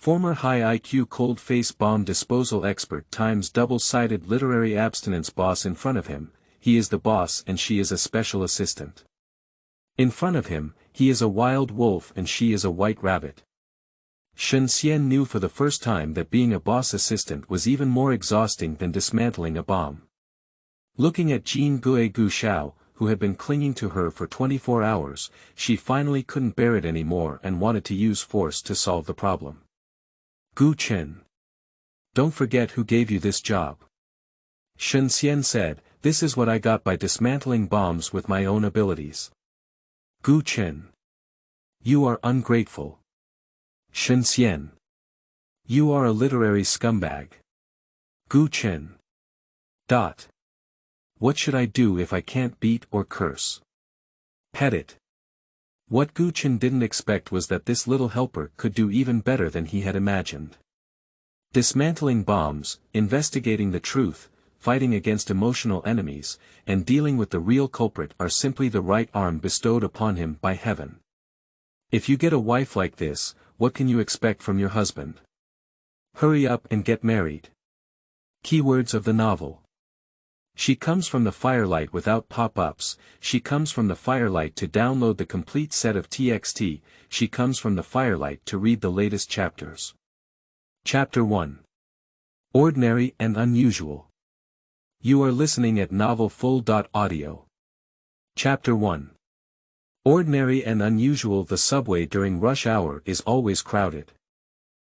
former high IQ cold-face bomb disposal expert times double-sided literary abstinence boss in front of him, he is the boss and she is a special assistant. In front of him, he is a wild wolf and she is a white rabbit. Shen Xian knew for the first time that being a boss assistant was even more exhausting than dismantling a bomb. Looking at Jin Gui Gu Shao, who had been clinging to her for 24 hours, she finally couldn't bear it anymore and wanted to use force to solve the problem. Gu Chen. Don't forget who gave you this job. Shen Xian said, this is what I got by dismantling bombs with my own abilities. Gu Chen. You are ungrateful. Shen Xian. You are a literary scumbag. Gu Chen. What should I do if I can't beat or curse? Pet it. What Gu Chen didn't expect was that this little helper could do even better than he had imagined. Dismantling bombs, investigating the truth, fighting against emotional enemies, and dealing with the real culprit are simply the right arm bestowed upon him by heaven. If you get a wife like this, what can you expect from your husband? Hurry up and get married. Keywords of the novel. She comes from the firelight without pop-ups, she comes from the firelight to download the complete set of TXT, she comes from the firelight to read the latest chapters. Chapter 1. Ordinary and Unusual. You are listening at novelfull.audio. Chapter 1. Ordinary and unusual. The subway during rush hour is always crowded.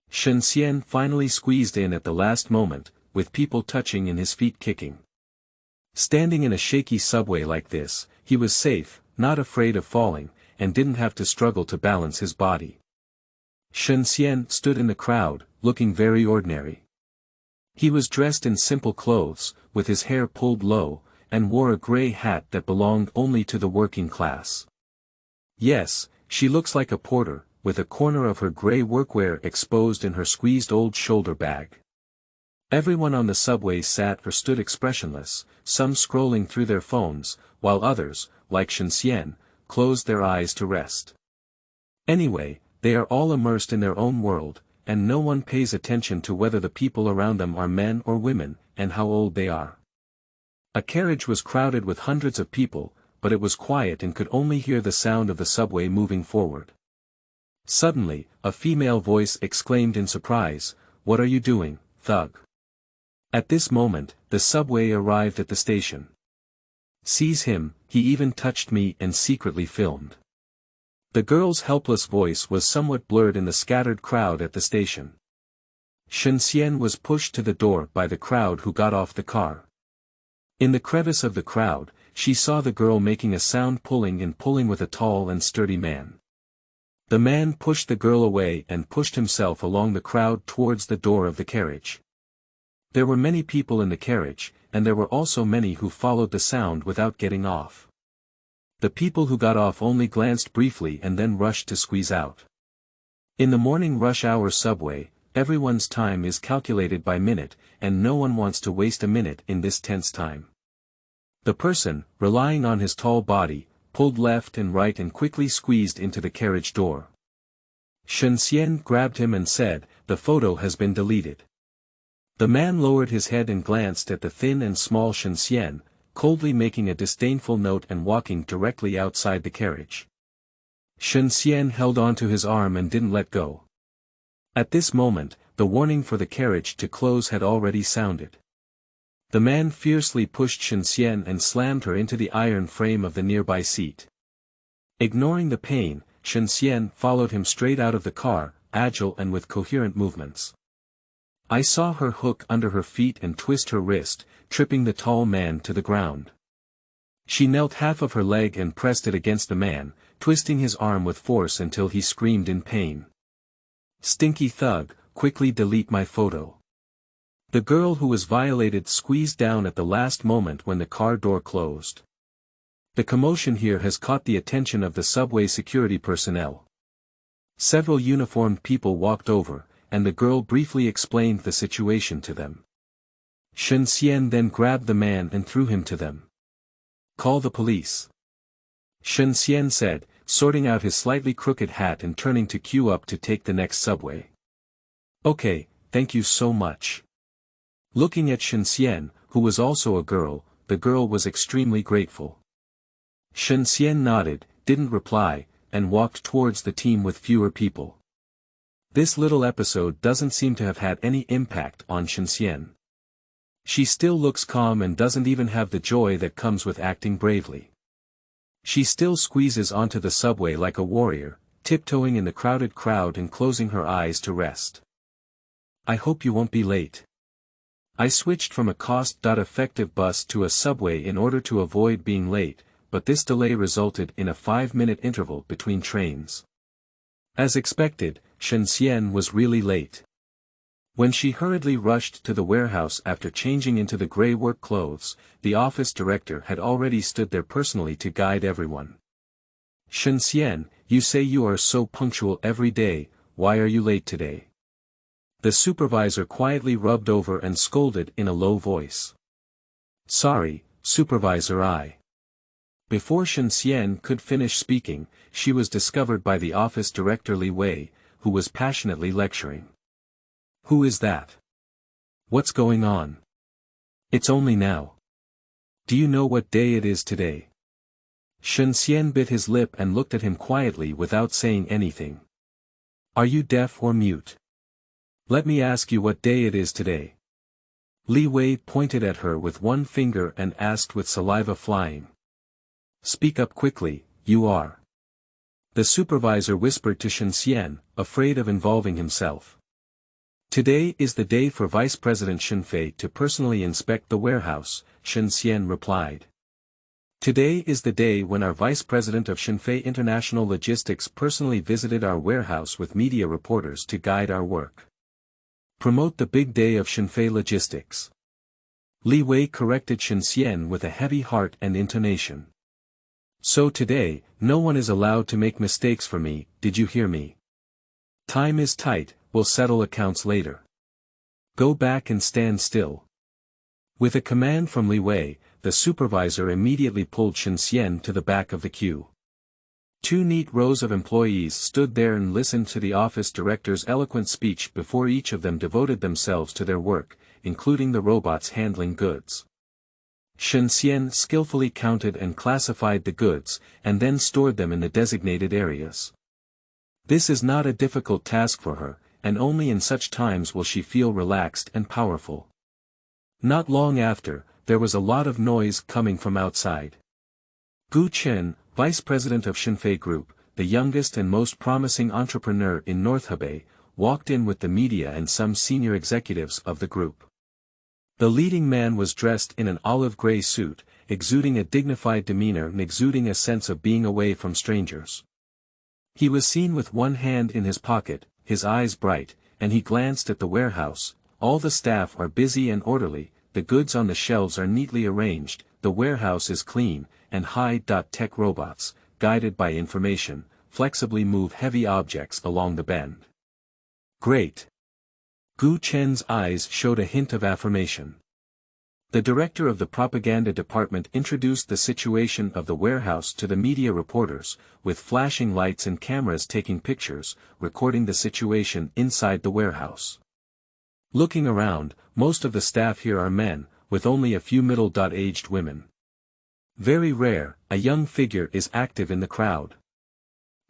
Shen Xian finally squeezed in at the last moment, with people touching and his feet kicking. Standing in a shaky subway like this, he was safe, not afraid of falling, and didn't have to struggle to balance his body. Shen Xian stood in the crowd, looking very ordinary. He was dressed in simple clothes, with his hair pulled low, and wore a gray hat that belonged only to the working class. Yes, she looks like a porter, with a corner of her gray workwear exposed in her squeezed old shoulder bag. Everyone on the subway sat or stood expressionless, some scrolling through their phones, while others, like Shen Xian, closed their eyes to rest. Anyway, they are all immersed in their own world, and no one pays attention to whether the people around them are men or women, and how old they are. A carriage was crowded with hundreds of people, but it was quiet and could only hear the sound of the subway moving forward. Suddenly, a female voice exclaimed in surprise, "What are you doing, thug?" At this moment, the subway arrived at the station. "Seize him, he even touched me and secretly filmed." The girl's helpless voice was somewhat blurred in the scattered crowd at the station. Shen Xian was pushed to the door by the crowd who got off the car. In the crevice of the crowd, she saw the girl making a sound pulling with a tall and sturdy man. The man pushed the girl away and pushed himself along the crowd towards the door of the carriage. There were many people in the carriage, and there were also many who followed the sound without getting off. The people who got off only glanced briefly and then rushed to squeeze out. In the morning rush hour subway, everyone's time is calculated by minute, and no one wants to waste a minute in this tense time. The person, relying on his tall body, pulled left and right and quickly squeezed into the carriage door. Shen Xian grabbed him and said, "The photo has been deleted." The man lowered his head and glanced at the thin and small Shen Xian, coldly making a disdainful note and walking directly outside the carriage. Shen Xian held onto his arm and didn't let go. At this moment, the warning for the carriage to close had already sounded. The man fiercely pushed Shen Xian and slammed her into the iron frame of the nearby seat. Ignoring the pain, Shen Xian followed him straight out of the car, agile and with coherent movements. I saw her hook under her feet and twist her wrist, tripping the tall man to the ground. She knelt half of her leg and pressed it against the man, twisting his arm with force until he screamed in pain. "Stinky thug, quickly delete my photo." The girl who was violated squeezed down at the last moment when the car door closed. The commotion here has caught the attention of the subway security personnel. Several uniformed people walked over, and the girl briefly explained the situation to them. Shen Xian then grabbed the man and threw him to them. "Call the police," Shen Xian said, sorting out his slightly crooked hat and turning to queue up to take the next subway. Okay, thank you so much. Looking at Shen Xian, who was also a girl, the girl was extremely grateful. Shen Xian nodded, didn't reply, and walked towards the team with fewer people. This little episode doesn't seem to have had any impact on Shen Xian. She still looks calm and doesn't even have the joy that comes with acting bravely. She still squeezes onto the subway like a warrior, tiptoeing in the crowded crowd and closing her eyes to rest. I hope you won't be late. I switched from a cost-effective bus to a subway in order to avoid being late, but this delay resulted in a 5-minute interval between trains. As expected, Shen Xian was really late. When she hurriedly rushed to the warehouse after changing into the gray work clothes, the office director had already stood there personally to guide everyone. Shen Xian, you say you are so punctual every day, why are you late today? The supervisor quietly rubbed over and scolded in a low voice. Sorry, supervisor, I. Before Shen Xian could finish speaking, she was discovered by the office director Li Wei, who was passionately lecturing. Who is that? What's going on? It's only now. Do you know what day it is today? Shen Xian bit his lip and looked at him quietly without saying anything. Are you deaf or mute? Let me ask you what day it is today. Li Wei pointed at her with one finger and asked with saliva flying. Speak up quickly, you are. The supervisor whispered to Shen Xian, afraid of involving himself. Today is the day for Vice President Shen Fei to personally inspect the warehouse, Shen Xian replied. Today is the day when our Vice President of Shen Fei International Logistics personally visited our warehouse with media reporters to guide our work. Promote the big day of Shen Fei Logistics. Li Wei corrected Shen Xian with a heavy heart and intonation. So today, no one is allowed to make mistakes for me, did you hear me? Time is tight, we'll settle accounts later. Go back and stand still. With a command from Li Wei, the supervisor immediately pulled Shen Xian to the back of the queue. 2 neat rows of employees stood there and listened to the office director's eloquent speech before each of them devoted themselves to their work, including the robots handling goods. Shen Xian skillfully counted and classified the goods, and then stored them in the designated areas. This is not a difficult task for her, and only in such times will she feel relaxed and powerful. Not long after, there was a lot of noise coming from outside. Gu Chen, vice president of Shenfei Group, the youngest and most promising entrepreneur in North Hebei, walked in with the media and some senior executives of the group. The leading man was dressed in an olive gray suit, exuding a dignified demeanor and exuding a sense of being away from strangers. He was seen with one hand in his pocket, his eyes bright, and he glanced at the warehouse. All the staff are busy and orderly, the goods on the shelves are neatly arranged, the warehouse is clean, and high-tech robots, guided by information, flexibly move heavy objects along the bend. Great. Gu Chen's eyes showed a hint of affirmation. The director of the propaganda department introduced the situation of the warehouse to the media reporters, with flashing lights and cameras taking pictures, recording the situation inside the warehouse. Looking around, most of the staff here are men, with only a few middle-aged women. Very rare, a young figure is active in the crowd.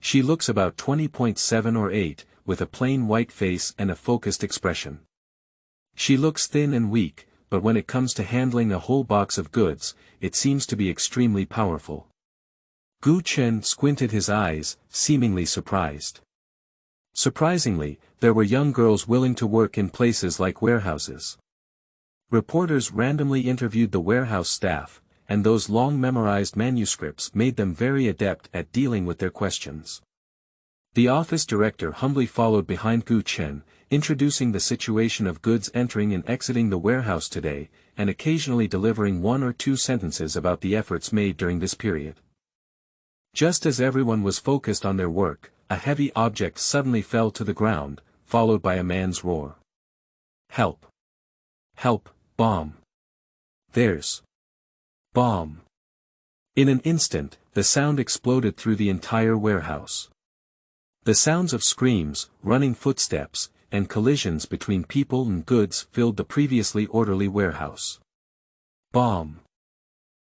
She looks about 20.7 or 8, with a plain white face and a focused expression. She looks thin and weak, but when it comes to handling a whole box of goods, it seems to be extremely powerful. Gu Chen squinted his eyes, seemingly surprised. Surprisingly, there were young girls willing to work in places like warehouses. Reporters randomly interviewed the warehouse staff, and those long memorized manuscripts made them very adept at dealing with their questions. The office director humbly followed behind Gu Chen, introducing the situation of goods entering and exiting the warehouse today, and occasionally delivering 1 or 2 sentences about the efforts made during this period. Just as everyone was focused on their work, a heavy object suddenly fell to the ground, followed by a man's roar. Help! Help, bomb! There's bomb! In an instant, the sound exploded through the entire warehouse. The sounds of screams, running footsteps, and collisions between people and goods filled the previously orderly warehouse. Bomb.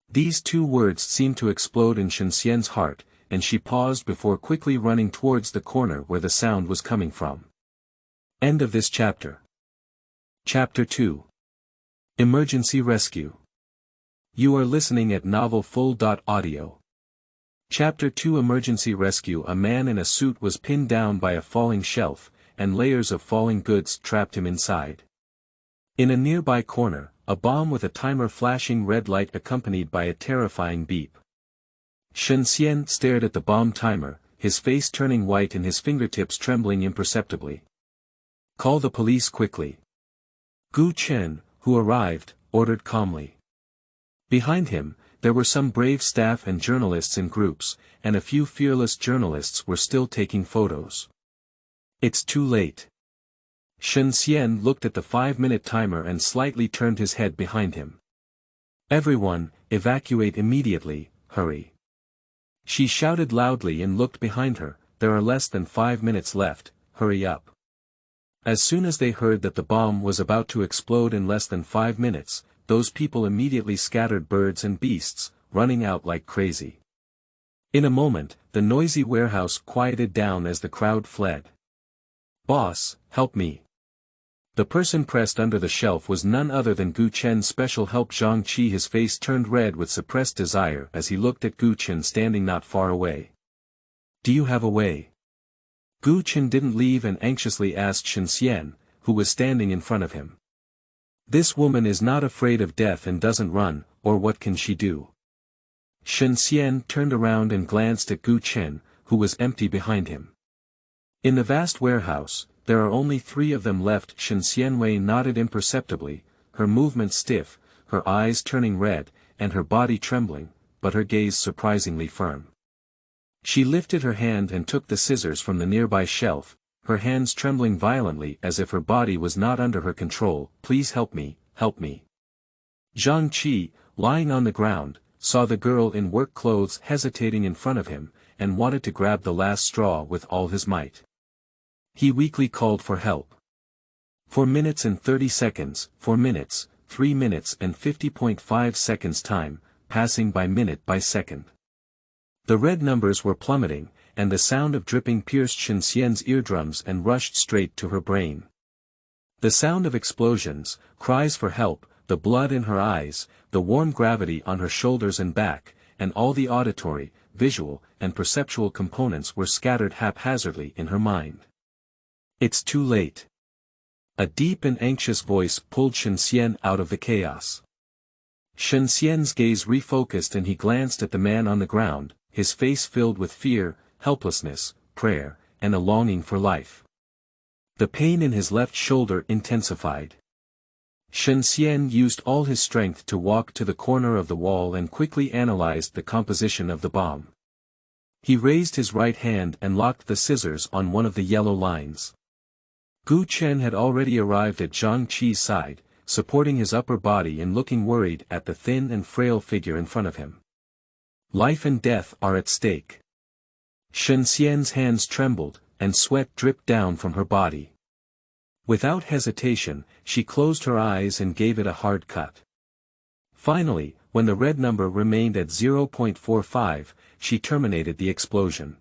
These two words seemed to explode in Shen Xian's heart, and she paused before quickly running towards the corner where the sound was coming from. End of this chapter. Chapter 2. Emergency Rescue. You are listening at novelfull.audio. Chapter 2 Emergency Rescue. A man in a suit was pinned down by a falling shelf, and layers of falling goods trapped him inside. In a nearby corner, a bomb with a timer flashing red light accompanied by a terrifying beep. Shen Xian stared at the bomb timer, his face turning white and his fingertips trembling imperceptibly. Call the police quickly. Gu Chen, who arrived, ordered calmly. Behind him, there were some brave staff and journalists in groups, and a few fearless journalists were still taking photos. It's too late. Shen Xian looked at the 5-minute timer and slightly turned his head behind him. Everyone, evacuate immediately, hurry. She shouted loudly and looked behind her, there are less than 5 minutes left, hurry up. As soon as they heard that the bomb was about to explode in less than 5 minutes, those people immediately scattered birds and beasts, running out like crazy. In a moment, the noisy warehouse quieted down as the crowd fled. Boss, help me. The person pressed under the shelf was none other than Gu Chen's special help Zhang Qi. His face turned red with suppressed desire as he looked at Gu Chen standing not far away. Do you have a way? Gu Chen didn't leave and anxiously asked Shen Xian, who was standing in front of him. This woman is not afraid of death and doesn't run, or what can she do? Shen Xian turned around and glanced at Gu Chen, who was empty behind him. In the vast warehouse, there are only 3 of them left. Shen Xianwei nodded imperceptibly, her movements stiff, her eyes turning red, and her body trembling, but her gaze surprisingly firm. She lifted her hand and took the scissors from the nearby shelf, her hands trembling violently as if her body was not under her control. Please help me, help me. Zhang Qi, lying on the ground, saw the girl in work clothes hesitating in front of him, and wanted to grab the last straw with all his might. He weakly called for help. 4 minutes and 30 seconds, 4 minutes, 3 minutes and 50.5 seconds time, passing by minute by second. The red numbers were plummeting, and the sound of dripping pierced Shen Xian's eardrums and rushed straight to her brain. The sound of explosions, cries for help, the blood in her eyes, the warm gravity on her shoulders and back, and all the auditory, visual, and perceptual components were scattered haphazardly in her mind. It's too late. A deep and anxious voice pulled Shen Xian out of the chaos. Shen Xian's gaze refocused and he glanced at the man on the ground, his face filled with fear, helplessness, prayer, and a longing for life. The pain in his left shoulder intensified. Shen Xian used all his strength to walk to the corner of the wall and quickly analyzed the composition of the bomb. He raised his right hand and locked the scissors on one of the yellow lines. Gu Chen had already arrived at Zhang Qi's side, supporting his upper body and looking worried at the thin and frail figure in front of him. Life and death are at stake. Shen Xian's hands trembled, and sweat dripped down from her body. Without hesitation, she closed her eyes and gave it a hard cut. Finally, when the red number remained at 0.45, she terminated the explosion.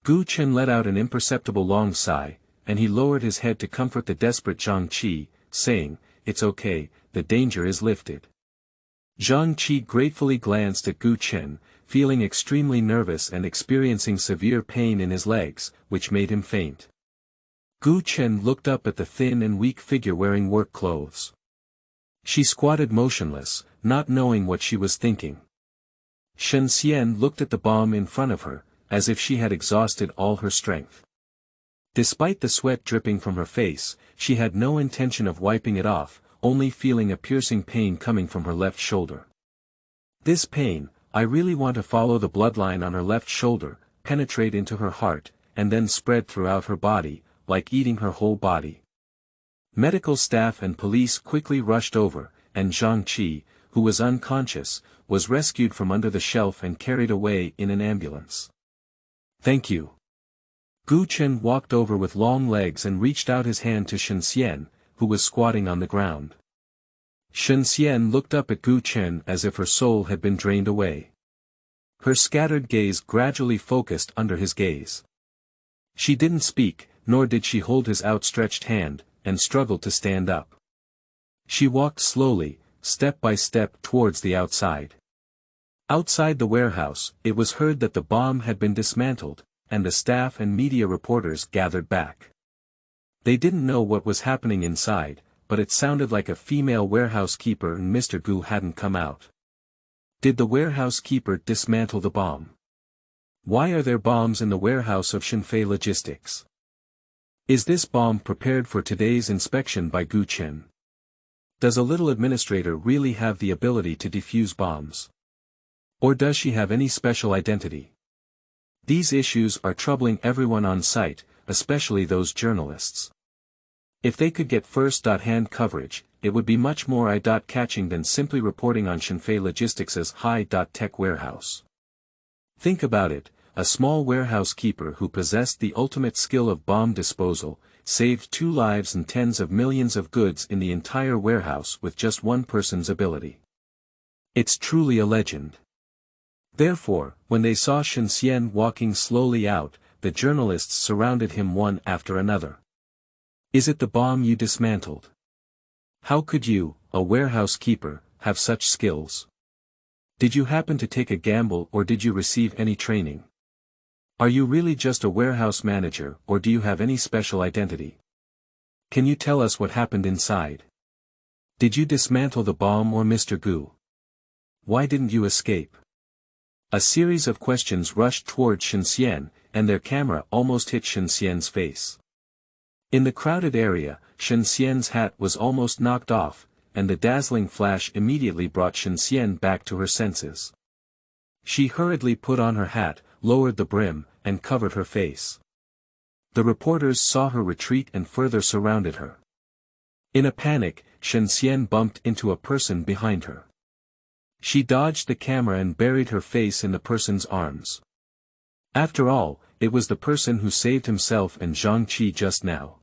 Gu Chen let out an imperceptible long sigh, and he lowered his head to comfort the desperate Zhang Qi, saying, "It's okay, the danger is lifted." Zhang Qi gratefully glanced at Gu Chen, feeling extremely nervous and experiencing severe pain in his legs, which made him faint. Gu Chen looked up at the thin and weak figure wearing work clothes. She squatted motionless, not knowing what she was thinking. Shen Xian looked at the bomb in front of her, as if she had exhausted all her strength. Despite the sweat dripping from her face, she had no intention of wiping it off, only feeling a piercing pain coming from her left shoulder. This pain, I really want to follow the bloodline on her left shoulder, penetrate into her heart, and then spread throughout her body, like eating her whole body. Medical staff and police quickly rushed over, and Zhang Qi, who was unconscious, was rescued from under the shelf and carried away in an ambulance. Thank you. Gu Chen walked over with long legs and reached out his hand to Shen Xian, who was squatting on the ground. Shen Xian looked up at Gu Chen as if her soul had been drained away. Her scattered gaze gradually focused under his gaze. She didn't speak, nor did she hold his outstretched hand, and struggled to stand up. She walked slowly, step by step towards the outside. Outside the warehouse, it was heard that the bomb had been dismantled, and the staff and media reporters gathered back. They didn't know what was happening inside, but it sounded like a female warehouse keeper and Mr. Gu hadn't come out. Did the warehouse keeper dismantle the bomb? Why are there bombs in the warehouse of Shenfei Logistics? Is this bomb prepared for today's inspection by Gu Chen? Does a little administrator really have the ability to defuse bombs? Or does she have any special identity? These issues are troubling everyone on site, especially those journalists. If they could get first-hand coverage, it would be much more eye-catching than simply reporting on Shenfei Logistics' high-tech warehouse. Think about it, a small warehouse keeper who possessed the ultimate skill of bomb disposal, saved 2 lives and tens of millions of goods in the entire warehouse with just one person's ability. It's truly a legend. Therefore, when they saw Shen Xian walking slowly out, the journalists surrounded him one after another. Is it the bomb you dismantled? How could you, a warehouse keeper, have such skills? Did you happen to take a gamble or did you receive any training? Are you really just a warehouse manager or do you have any special identity? Can you tell us what happened inside? Did you dismantle the bomb or Mr. Gu? Why didn't you escape? A series of questions rushed toward Shen Xian, and their camera almost hit Shen Xian's face. In the crowded area, Shen Xian's hat was almost knocked off, and the dazzling flash immediately brought Shen Xian back to her senses. She hurriedly put on her hat, lowered the brim, and covered her face. The reporters saw her retreat and further surrounded her. In a panic, Shen Xian bumped into a person behind her. She dodged the camera and buried her face in the person's arms. After all, it was the person who saved himself and Zhang Qi just now.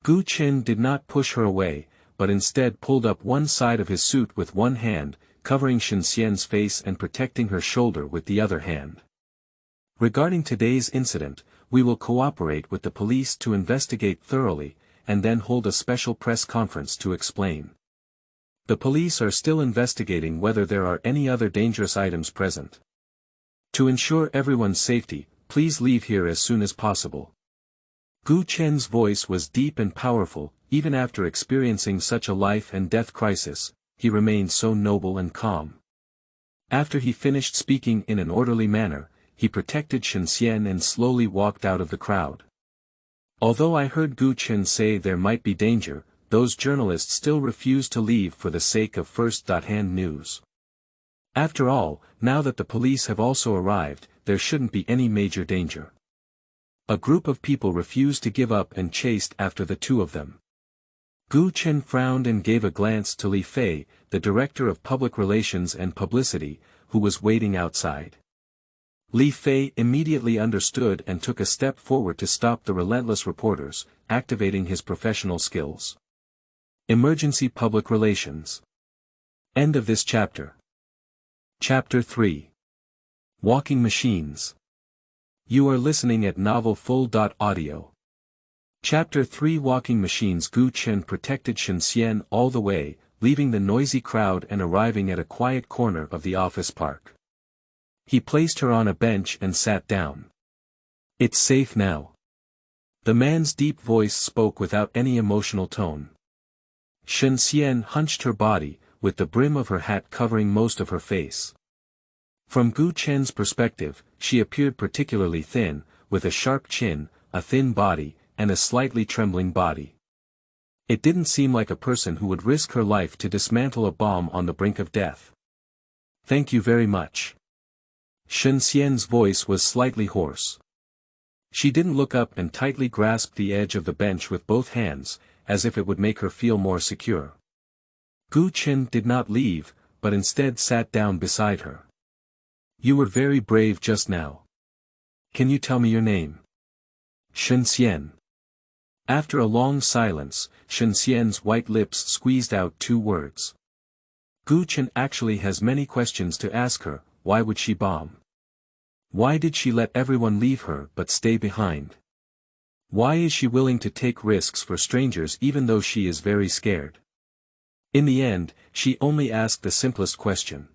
Gu Chen did not push her away, but instead pulled up one side of his suit with one hand, covering Shen Xian's face and protecting her shoulder with the other hand. Regarding today's incident, we will cooperate with the police to investigate thoroughly, and then hold a special press conference to explain. The police are still investigating whether there are any other dangerous items present. To ensure everyone's safety, please leave here as soon as possible. Gu Chen's voice was deep and powerful, even after experiencing such a life-and-death crisis, he remained so noble and calm. After he finished speaking in an orderly manner, he protected Shen Xian and slowly walked out of the crowd. Although I heard Gu Chen say there might be danger, those journalists still refused to leave for the sake of first-hand news. After all, now that the police have also arrived, there shouldn't be any major danger. A group of people refused to give up and chased after the 2 of them. Gu Chen frowned and gave a glance to Li Fei, the director of public relations and publicity, who was waiting outside. Li Fei immediately understood and took a step forward to stop the relentless reporters, activating his professional skills. Emergency Public Relations. End of this chapter. Chapter 3. Walking Machines. You are listening at novelfull.audio. Chapter 3 Walking Machines. Gu Chen protected Shen Xian all the way, leaving the noisy crowd and arriving at a quiet corner of the office park. He placed her on a bench and sat down. It's safe now. The man's deep voice spoke without any emotional tone. Shen Xian hunched her body, with the brim of her hat covering most of her face. From Gu Chen's perspective, she appeared particularly thin, with a sharp chin, a thin body, and a slightly trembling body. It didn't seem like a person who would risk her life to dismantle a bomb on the brink of death. Thank you very much. Shen Xian's voice was slightly hoarse. She didn't look up and tightly grasped the edge of the bench with both hands, as if it would make her feel more secure. Gu Chen did not leave, but instead sat down beside her. You were very brave just now. Can you tell me your name? Shen Xian. After a long silence, Shen Xian's white lips squeezed out two words. Gu Chen actually has many questions to ask her. Why would she bomb? Why did she let everyone leave her but stay behind? Why is she willing to take risks for strangers even though she is very scared? In the end, she only asked the simplest question.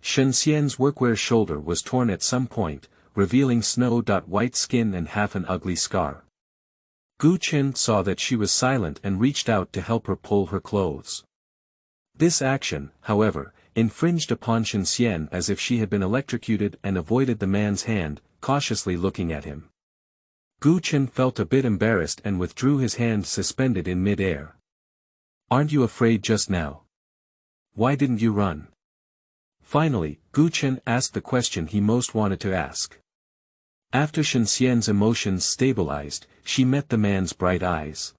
Shen Xian's workwear shoulder was torn at some point, revealing snow-white skin and half an ugly scar. Gu Chen saw that she was silent and reached out to help her pull her clothes. This action, however, infringed upon Shen Xian as if she had been electrocuted and avoided the man's hand, cautiously looking at him. Gu Chen felt a bit embarrassed and withdrew his hand suspended in mid-air. Aren't you afraid just now? Why didn't you run? Finally, Gu Chen asked the question he most wanted to ask. After Shen Xian's emotions stabilized, she met the man's bright eyes.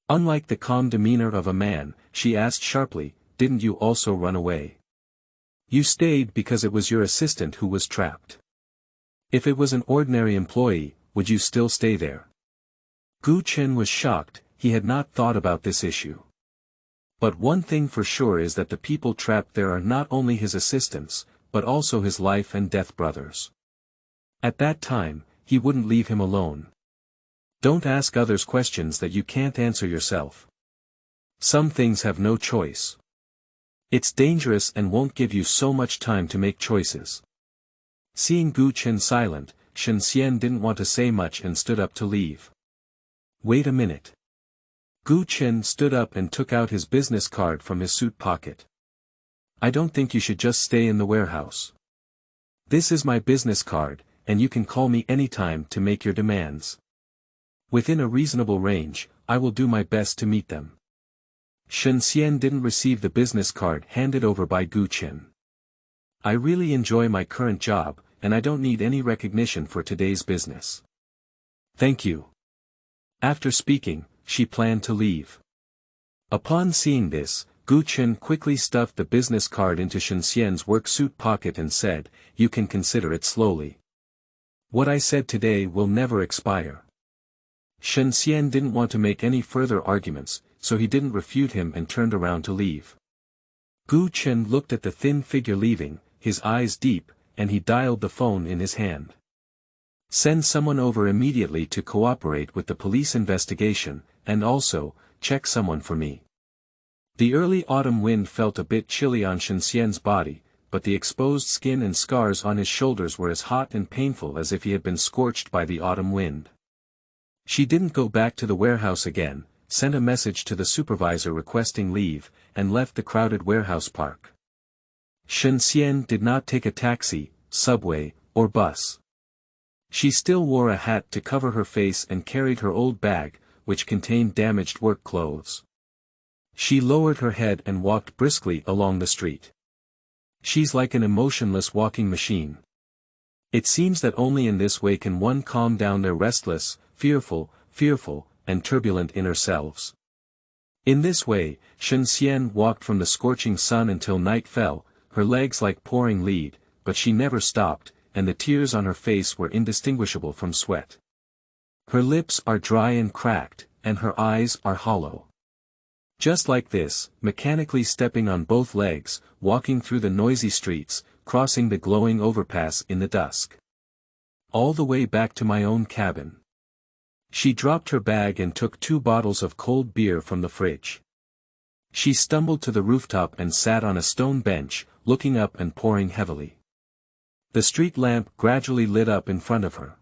Unlike the calm demeanor of a man, she asked sharply, "Didn't you also run away? You stayed because it was your assistant who was trapped. If it was an ordinary employee, would you still stay there?" Gu Chen was shocked. He had not thought about this issue. But one thing for sure is that the people trapped there are not only his assistants, but also his life and death brothers. At that time, he wouldn't leave him alone. Don't ask others questions that you can't answer yourself. Some things have no choice. It's dangerous and won't give you so much time to make choices. Seeing Gu Chen silent, Shen Xian didn't want to say much and stood up to leave. Wait a minute. Gu Chen stood up and took out his business card from his suit pocket. I don't think you should just stay in the warehouse. This is my business card, and you can call me anytime to make your demands. Within a reasonable range, I will do my best to meet them. Shen Xian didn't receive the business card handed over by Gu Chen. I really enjoy my current job, and I don't need any recognition for today's business. Thank you. After speaking, she planned to leave. Upon seeing this, Gu Chen quickly stuffed the business card into Shen Xian's work suit pocket and said, "You can consider it slowly. What I said today will never expire." Shen Xian didn't want to make any further arguments, so he didn't refute him and turned around to leave. Gu Chen looked at the thin figure leaving, his eyes deep, and he dialed the phone in his hand. Send someone over immediately to cooperate with the police investigation, and also, check someone for me. The early autumn wind felt a bit chilly on Shen Xian's body, but the exposed skin and scars on his shoulders were as hot and painful as if he had been scorched by the autumn wind. She didn't go back to the warehouse again, sent a message to the supervisor requesting leave, and left the crowded warehouse park. Shen Xian did not take a taxi, subway, or bus. She still wore a hat to cover her face and carried her old bag, which contained damaged work clothes. She lowered her head and walked briskly along the street. She's like an emotionless walking machine. It seems that only in this way can one calm down their restless, fearful, and turbulent inner selves. In this way, Shen Xian walked from the scorching sun until night fell, her legs like pouring lead, but she never stopped, and the tears on her face were indistinguishable from sweat. Her lips are dry and cracked, and her eyes are hollow. Just like this, mechanically stepping on both legs, walking through the noisy streets, crossing the glowing overpass in the dusk. All the way back to my own cabin. She dropped her bag and took 2 bottles of cold beer from the fridge. She stumbled to the rooftop and sat on a stone bench, looking up and pouring heavily. The street lamp gradually lit up in front of her.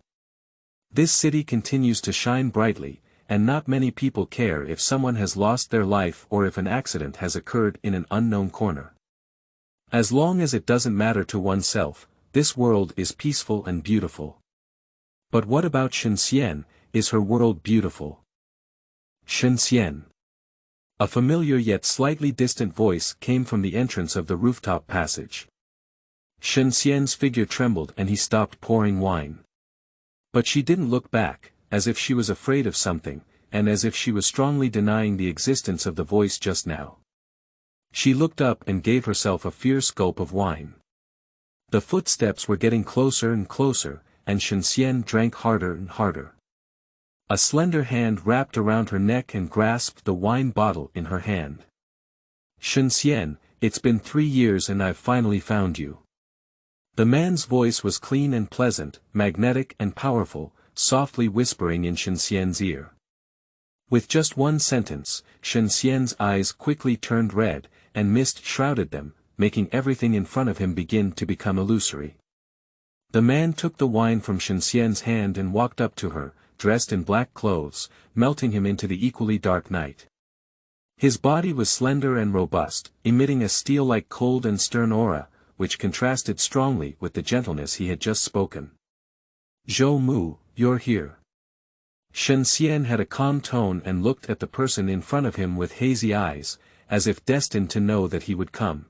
This city continues to shine brightly, and not many people care if someone has lost their life or if an accident has occurred in an unknown corner. As long as it doesn't matter to oneself, this world is peaceful and beautiful. But what about Shen Xian? Is her world beautiful? Shen Xian. A familiar yet slightly distant voice came from the entrance of the rooftop passage. Shen Xian's figure trembled and he stopped pouring wine. But she didn't look back, as if she was afraid of something, and as if she was strongly denying the existence of the voice just now. She looked up and gave herself a fierce gulp of wine. The footsteps were getting closer and closer, and Shen Xian drank harder and harder. A slender hand wrapped around her neck and grasped the wine bottle in her hand. Shen Xian, it's been 3 years and I've finally found you. The man's voice was clean and pleasant, magnetic and powerful, softly whispering in Shen Xian's ear. With just one sentence, Shen Xian's eyes quickly turned red, and mist shrouded them, making everything in front of him begin to become illusory. The man took the wine from Shen Xian's hand and walked up to her, dressed in black clothes, melting him into the equally dark night. His body was slender and robust, emitting a steel-like cold and stern aura, which contrasted strongly with the gentleness he had just spoken. "Zhou Mu, you're here." Shen Xian had a calm tone and looked at the person in front of him with hazy eyes, as if destined to know that he would come.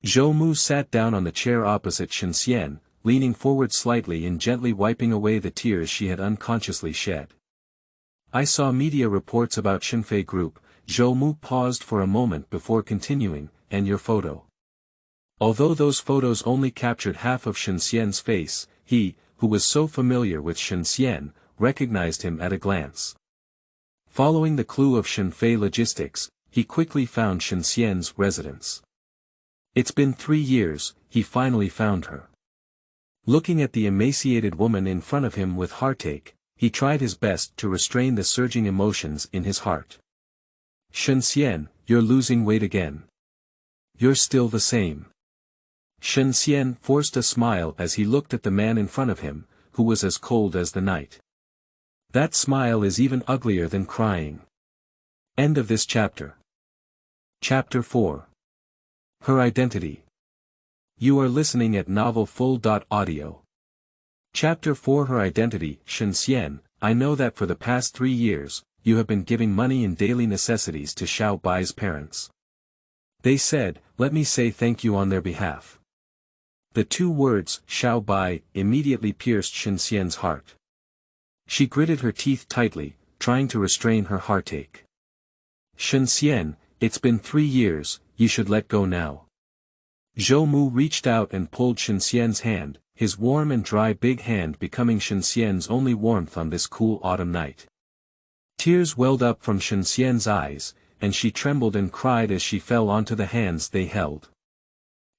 Zhou Mu sat down on the chair opposite Shen Xian, leaning forward slightly and gently wiping away the tears she had unconsciously shed. "I saw media reports about Shenfei Group." Zhou Mu paused for a moment before continuing, "and your photo." Although those photos only captured half of Shen Xian's face, he, who was so familiar with Shen Xian, recognized him at a glance. Following the clue of Shenfei Logistics, he quickly found Shen Xian's residence. It's been 3 years, he finally found her. Looking at the emaciated woman in front of him with heartache, he tried his best to restrain the surging emotions in his heart. "Shen Xian, you're losing weight again. You're still the same." Shen Xian forced a smile as he looked at the man in front of him, who was as cold as the night. That smile is even uglier than crying. End of this chapter. Chapter 4. Her Identity. You are listening at novelfull.audio. Chapter 4. Her Identity. Shen Xian, I know that for the past 3 years, you have been giving money and daily necessities to Xiao Bai's parents. They said, let me say thank you on their behalf. The 2 words, Xiao Bai, immediately pierced Shen Xian's heart. She gritted her teeth tightly, trying to restrain her heartache. "Shen Xian, it's been 3 years, you should let go now." Zhou Mu reached out and pulled Shen Xian's hand, his warm and dry big hand becoming Shen Xian's only warmth on this cool autumn night. Tears welled up from Shen Xian's eyes, and she trembled and cried as she fell onto the hands they held.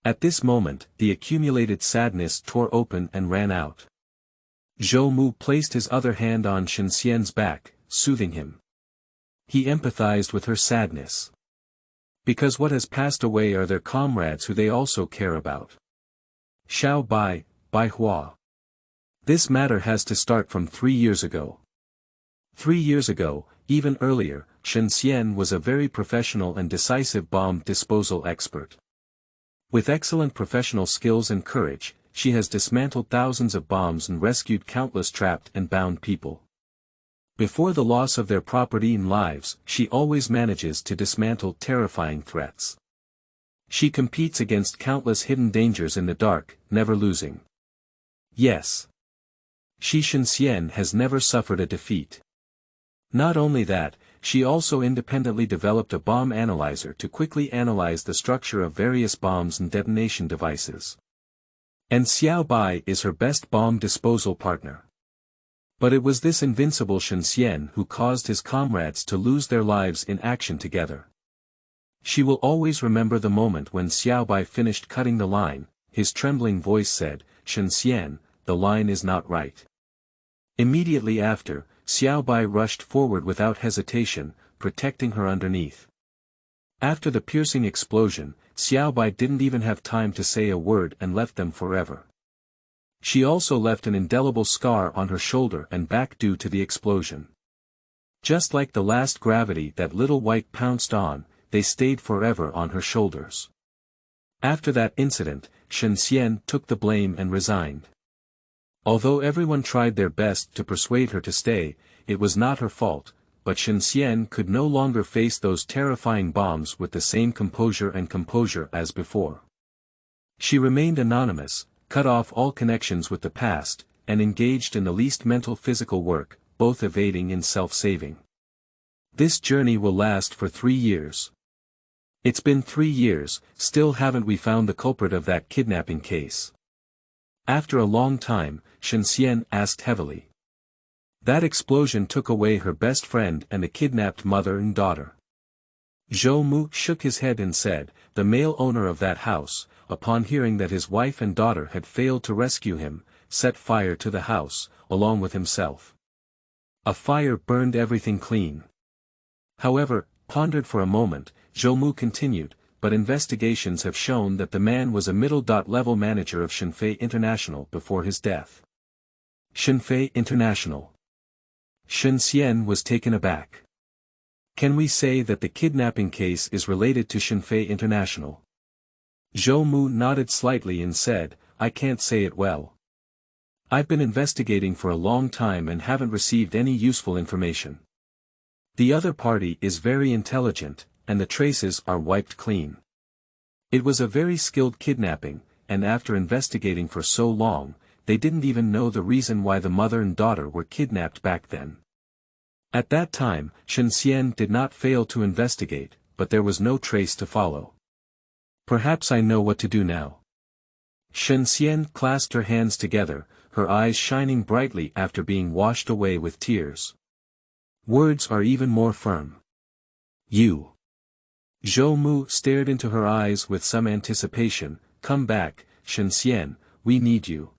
At this moment, the accumulated sadness tore open and ran out. Zhou Mu placed his other hand on Shen Xian's back, soothing him. He empathized with her sadness. Because what has passed away are their comrades who they also care about. Xiao Bai, Bai Hua. This matter has to start from 3 years ago. 3 years ago, even earlier, Shen Xian was a very professional and decisive bomb disposal expert. With excellent professional skills and courage, she has dismantled thousands of bombs and rescued countless trapped and bound people. Before the loss of their property and lives, she always manages to dismantle terrifying threats. She competes against countless hidden dangers in the dark, never losing. Yes. Shen Xian has never suffered a defeat. Not only that, she also independently developed a bomb analyzer to quickly analyze the structure of various bombs and detonation devices. And Xiao Bai is her best bomb disposal partner. But it was this invincible Shen Xian who caused his comrades to lose their lives in action together. She will always remember the moment when Xiao Bai finished cutting the line. His trembling voice said, "Shen Xian, the line is not right." Immediately after, Xiao Bai rushed forward without hesitation, protecting her underneath. After the piercing explosion, Xiao Bai didn't even have time to say a word and left them forever. She also left an indelible scar on her shoulder and back due to the explosion. Just like the last gravity that little white pounced on, they stayed forever on her shoulders. After that incident, Shen Xian took the blame and resigned. Although everyone tried their best to persuade her to stay, it was not her fault, but Shen Xian could no longer face those terrifying bombs with the same composure as before. She remained anonymous, cut off all connections with the past, and engaged in the least mental physical work, both evading and self-saving. This journey will last for 3 years. It's been 3 years, still haven't we found the culprit of that kidnapping case? After a long time, Shen Xian asked heavily. That explosion took away her best friend and a kidnapped mother and daughter. Zhou Mu shook his head and said, the male owner of that house, upon hearing that his wife and daughter had failed to rescue him, set fire to the house, along with himself. A fire burned everything clean. However, pondered for a moment, Zhou Mu continued, but investigations have shown that the man was a middle-level manager of Shenfei International before his death. Shenfei International. Shen Xian was taken aback. Can we say that the kidnapping case is related to Shenfei International? Zhou Mu nodded slightly and said, I can't say it well. I've been investigating for a long time and haven't received any useful information. The other party is very intelligent, and the traces are wiped clean. It was a very skilled kidnapping, and after investigating for so long, they didn't even know the reason why the mother and daughter were kidnapped back then. At that time, Shen Xian did not fail to investigate, but there was no trace to follow. Perhaps I know what to do now. Shen Xian clasped her hands together, her eyes shining brightly after being washed away with tears. Words are even more firm. You. Zhou Mu stared into her eyes with some anticipation. Come back, Shen Xian, we need you.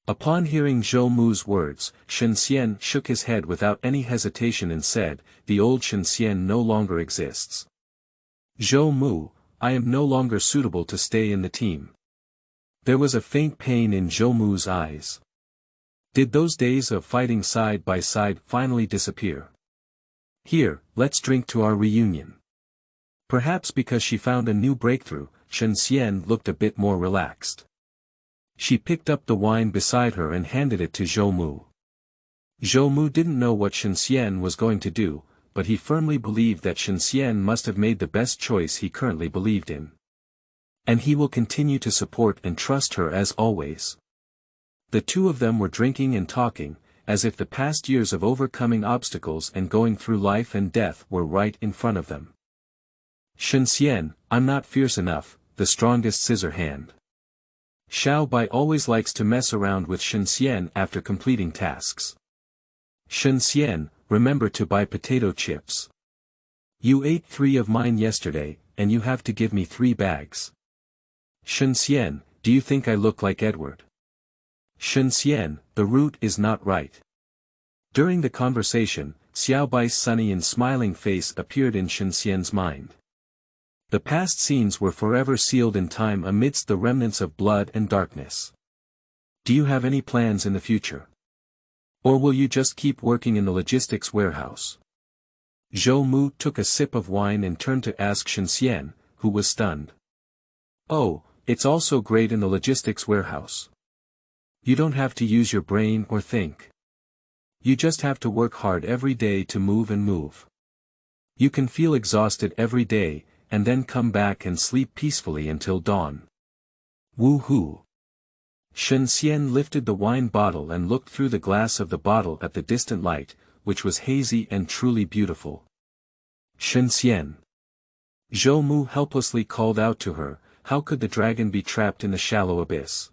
Upon hearing Zhou Mu's words, Shen Xian shook his head without any hesitation and said, the old Shen Xian no longer exists. Zhou Mu, I am no longer suitable to stay in the team. There was a faint pain in Zhou Mu's eyes. Did those days of fighting side by side finally disappear? Here, let's drink to our reunion. Perhaps because she found a new breakthrough, Shen Xian looked a bit more relaxed. She picked up the wine beside her and handed it to Zhou Mu. Zhou Mu didn't know what Shen Xian was going to do, but he firmly believed that Shen Xian must have made the best choice he currently believed in. And he will continue to support and trust her as always. The two of them were drinking and talking, as if the past years of overcoming obstacles and going through life and death were right in front of them. Shen Xian, I'm not fierce enough, the strongest scissor hand. Xiao Bai always likes to mess around with Shen Xian after completing tasks. Shen Xian, remember to buy potato chips. You ate 3 of mine yesterday, and you have to give me 3 bags. Shen Xian, do you think I look like Edward? Shen Xian, the route is not right. During the conversation, Xiao Bai's sunny and smiling face appeared in Shen Xian's mind. The past scenes were forever sealed in time amidst the remnants of blood and darkness. Do you have any plans in the future? Or will you just keep working in the logistics warehouse? Zhou Mu took a sip of wine and turned to ask Shen Xian, who was stunned. Oh, it's also great in the logistics warehouse. You don't have to use your brain or think. You just have to work hard every day to move and move. You can feel exhausted every day, and then come back and sleep peacefully until dawn. Woo-hoo. Shen Xian lifted the wine bottle and looked through the glass of the bottle at the distant light, which was hazy and truly beautiful. Shen Xian. Zhou Mu helplessly called out to her, how could the dragon be trapped in the shallow abyss?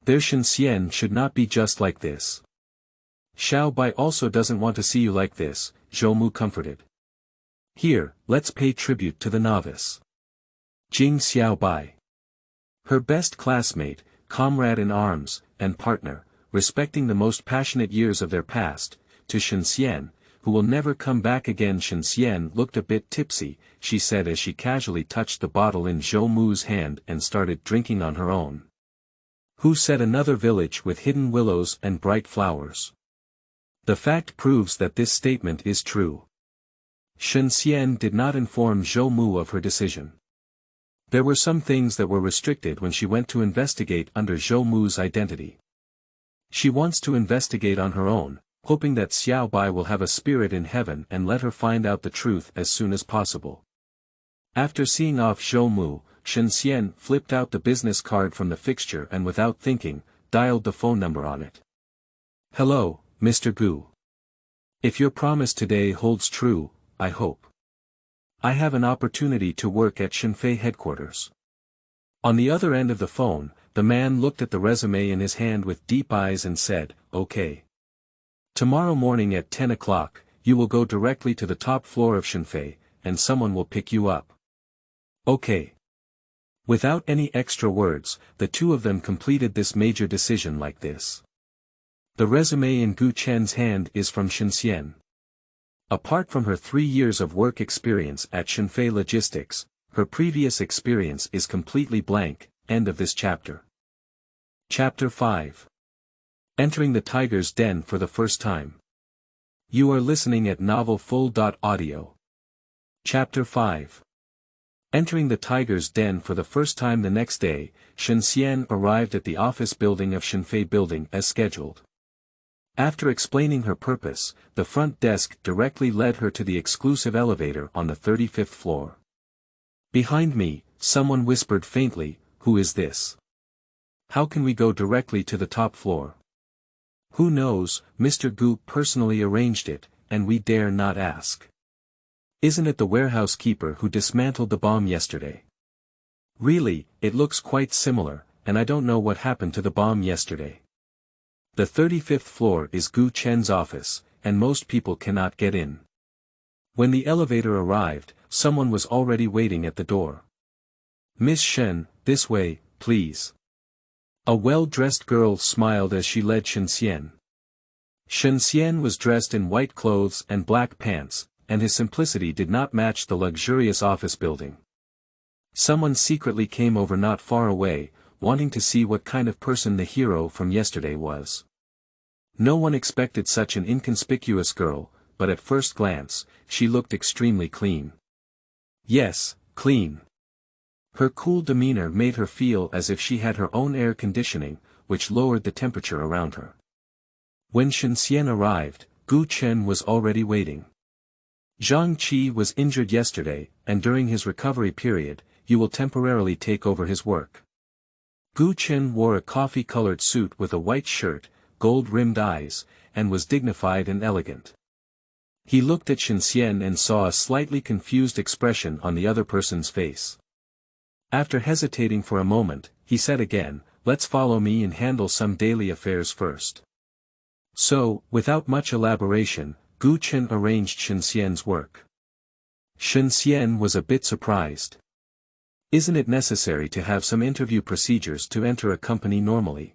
Their Shen Xian should not be just like this. Xiao Bai also doesn't want to see you like this, Zhou Mu comforted. Here, let's pay tribute to the novice. Jing Xiao Bai. Her best classmate, comrade in arms, and partner, respecting the most passionate years of their past, to Shen Xian, who will never come back again. Shen Xian looked a bit tipsy, she said as she casually touched the bottle in Zhou Mu's hand and started drinking on her own. Who said another village with hidden willows and bright flowers? The fact proves that this statement is true. Shen Xian did not inform Zhou Mu of her decision. There were some things that were restricted when she went to investigate under Zhou Mu's identity. She wants to investigate on her own, hoping that Xiao Bai will have a spirit in heaven and let her find out the truth as soon as possible. After seeing off Zhou Mu, Shen Xian flipped out the business card from the fixture and without thinking, dialed the phone number on it. Hello, Mr. Gu. If your promise today holds true, I hope. I have an opportunity to work at Shenfei headquarters. On the other end of the phone, the man looked at the resume in his hand with deep eyes and said, okay. Tomorrow morning at 10 o'clock, you will go directly to the top floor of Shenfei, and someone will pick you up. Okay. Without any extra words, the two of them completed this major decision like this. The resume in Gu Chen's hand is from Shen Xian. Apart from her 3 years of work experience at Shenfei Logistics, her previous experience is completely blank. End of this chapter. Chapter 5. Entering the tiger's den for the first time. You are listening at novelfull.audio. Chapter 5. Entering the tiger's den for the first time the next day, Shen Xian arrived at the office building of Shenfei Building as scheduled. After explaining her purpose, the front desk directly led her to the exclusive elevator on the 35th floor. Behind me, someone whispered faintly, "Who is this? How can we go directly to the top floor?" "Who knows, Mr. Gu personally arranged it, and we dare not ask." "Isn't it the warehouse keeper who dismantled the bomb yesterday?" "Really, it looks quite similar, and I don't know what happened to the bomb yesterday." The 35th floor is Gu Chen's office, and most people cannot get in. When the elevator arrived, someone was already waiting at the door. "Miss Shen, this way, please." A well-dressed girl smiled as she led Shen Xian. Shen Xian was dressed in white clothes and black pants, and his simplicity did not match the luxurious office building. Someone secretly came over not far away, wanting to see what kind of person the hero from yesterday was. No one expected such an inconspicuous girl, but at first glance, she looked extremely clean. Yes, clean. Her cool demeanor made her feel as if she had her own air conditioning, which lowered the temperature around her. When Shen Xian arrived, Gu Chen was already waiting. "Zhang Qi was injured yesterday, and during his recovery period, you will temporarily take over his work." Gu Chen wore a coffee-colored suit with a white shirt, gold-rimmed eyes, and was dignified and elegant. He looked at Shen Xian and saw a slightly confused expression on the other person's face. After hesitating for a moment, he said again, "Let's follow me and handle some daily affairs first." So, without much elaboration, Gu Chen arranged Shen Xian's work. Shen Xian was a bit surprised. Isn't it necessary to have some interview procedures to enter a company normally?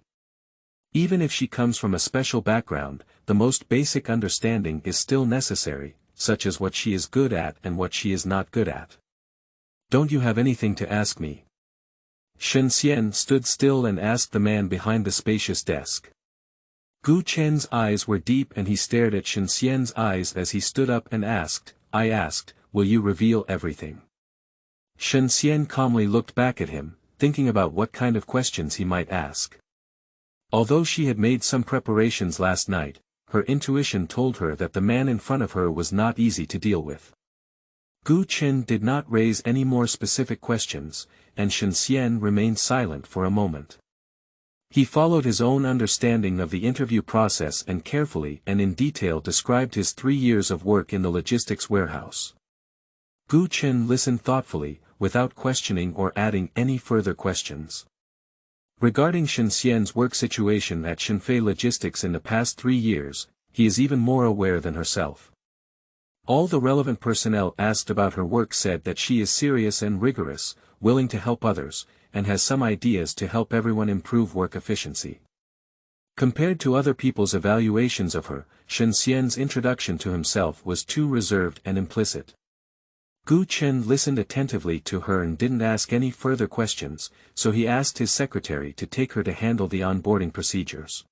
Even if she comes from a special background, the most basic understanding is still necessary, such as what she is good at and what she is not good at. "Don't you have anything to ask me?" Shen Xian stood still and asked the man behind the spacious desk. Gu Chen's eyes were deep and he stared at Shen Xian's eyes as he stood up and asked, "I asked, will you reveal everything?" Shen Xian calmly looked back at him, thinking about what kind of questions he might ask. Although she had made some preparations last night, her intuition told her that the man in front of her was not easy to deal with. Gu Chen did not raise any more specific questions, and Shen Xian remained silent for a moment. He followed his own understanding of the interview process and carefully and in detail described his 3 years of work in the logistics warehouse. Gu Chen listened thoughtfully, without questioning or adding any further questions. Regarding Shen Xian's work situation at Shenfei Logistics in the past 3 years, he is even more aware than herself. All the relevant personnel asked about her work said that she is serious and rigorous, willing to help others, and has some ideas to help everyone improve work efficiency. Compared to other people's evaluations of her, Shen Xian's introduction to himself was too reserved and implicit. Gu Chen listened attentively to her and didn't ask any further questions, so he asked his secretary to take her to handle the onboarding procedures.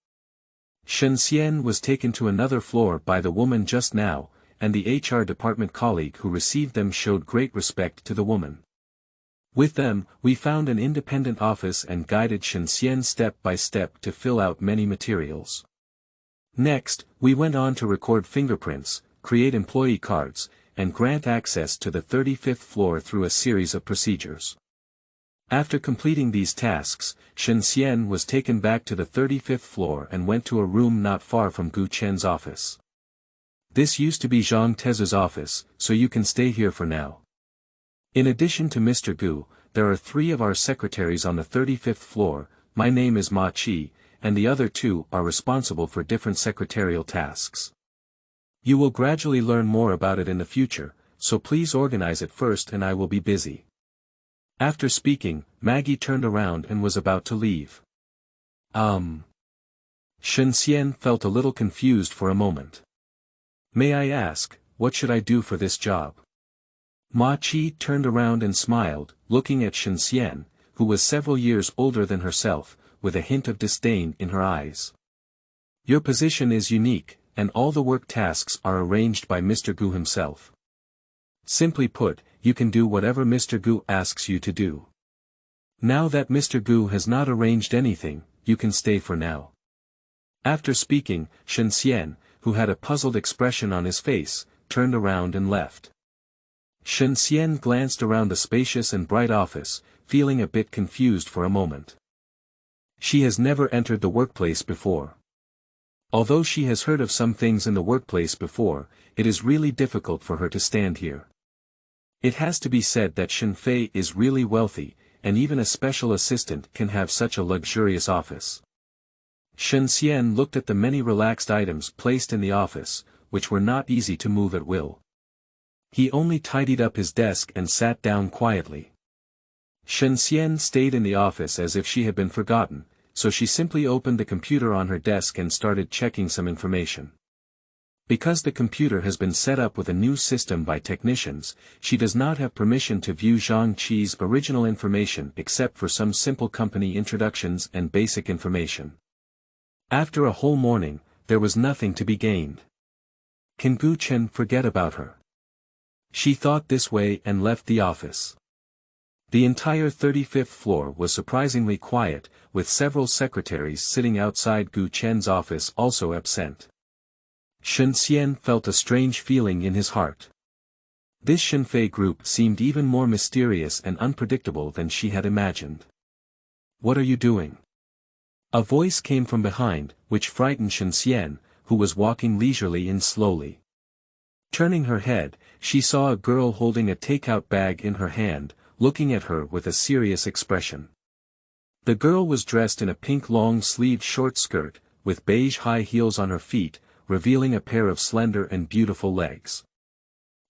Shen Xian was taken to another floor by the woman just now, and the HR department colleague who received them showed great respect to the woman. With them, we found an independent office and guided Shen Xian step by step to fill out many materials. Next, we went on to record fingerprints, create employee cards, and grant access to the 35th floor through a series of procedures. After completing these tasks, Shen Xian was taken back to the 35th floor and went to a room not far from Gu Chen's office. "This used to be Zhang Tezu's office, so you can stay here for now. In addition to Mr. Gu, there are 3 of our secretaries on the 35th floor. My name is Ma Qi, and the other two are responsible for different secretarial tasks. You will gradually learn more about it in the future, so please organize it first and I will be busy. After speaking, Maggie turned around and was about to leave. Shen Xian felt a little confused for a moment. May I ask, what should I do for this job? Ma Qi turned around and smiled, looking at Shen Xian, who was several years older than herself, with a hint of disdain in her eyes. Your position is unique, and all the work tasks are arranged by Mr. Gu himself. Simply put, you can do whatever Mr. Gu asks you to do. Now that Mr. Gu has not arranged anything, you can stay for now. After speaking, Shen Xian, who had a puzzled expression on his face, turned around and left. Shen Xian glanced around the spacious and bright office, feeling a bit confused for a moment. She has never entered the workplace before. Although she has heard of some things in the workplace before, it is really difficult for her to stand here. It has to be said that Shen Fei is really wealthy, and even a special assistant can have such a luxurious office. Shen Xian looked at the many relaxed items placed in the office, which were not easy to move at will. He only tidied up his desk and sat down quietly. Shen Xian stayed in the office as if she had been forgotten, so she simply opened the computer on her desk and started checking some information. Because the computer has been set up with a new system by technicians, she does not have permission to view Zhang Qi's original information except for some simple company introductions and basic information. After a whole morning, there was nothing to be gained. Can Gu Chen forget about her? She thought this way and left the office. The entire 35th floor was surprisingly quiet, with several secretaries sitting outside Gu Chen's office also absent. Shen Xian felt a strange feeling in his heart. This Shen Fei group seemed even more mysterious and unpredictable than she had imagined. What are you doing? A voice came from behind, which frightened Shen Xian, who was walking leisurely in slowly. Turning her head, she saw a girl holding a takeout bag in her hand, looking at her with a serious expression. The girl was dressed in a pink long-sleeved short skirt, with beige high heels on her feet, revealing a pair of slender and beautiful legs.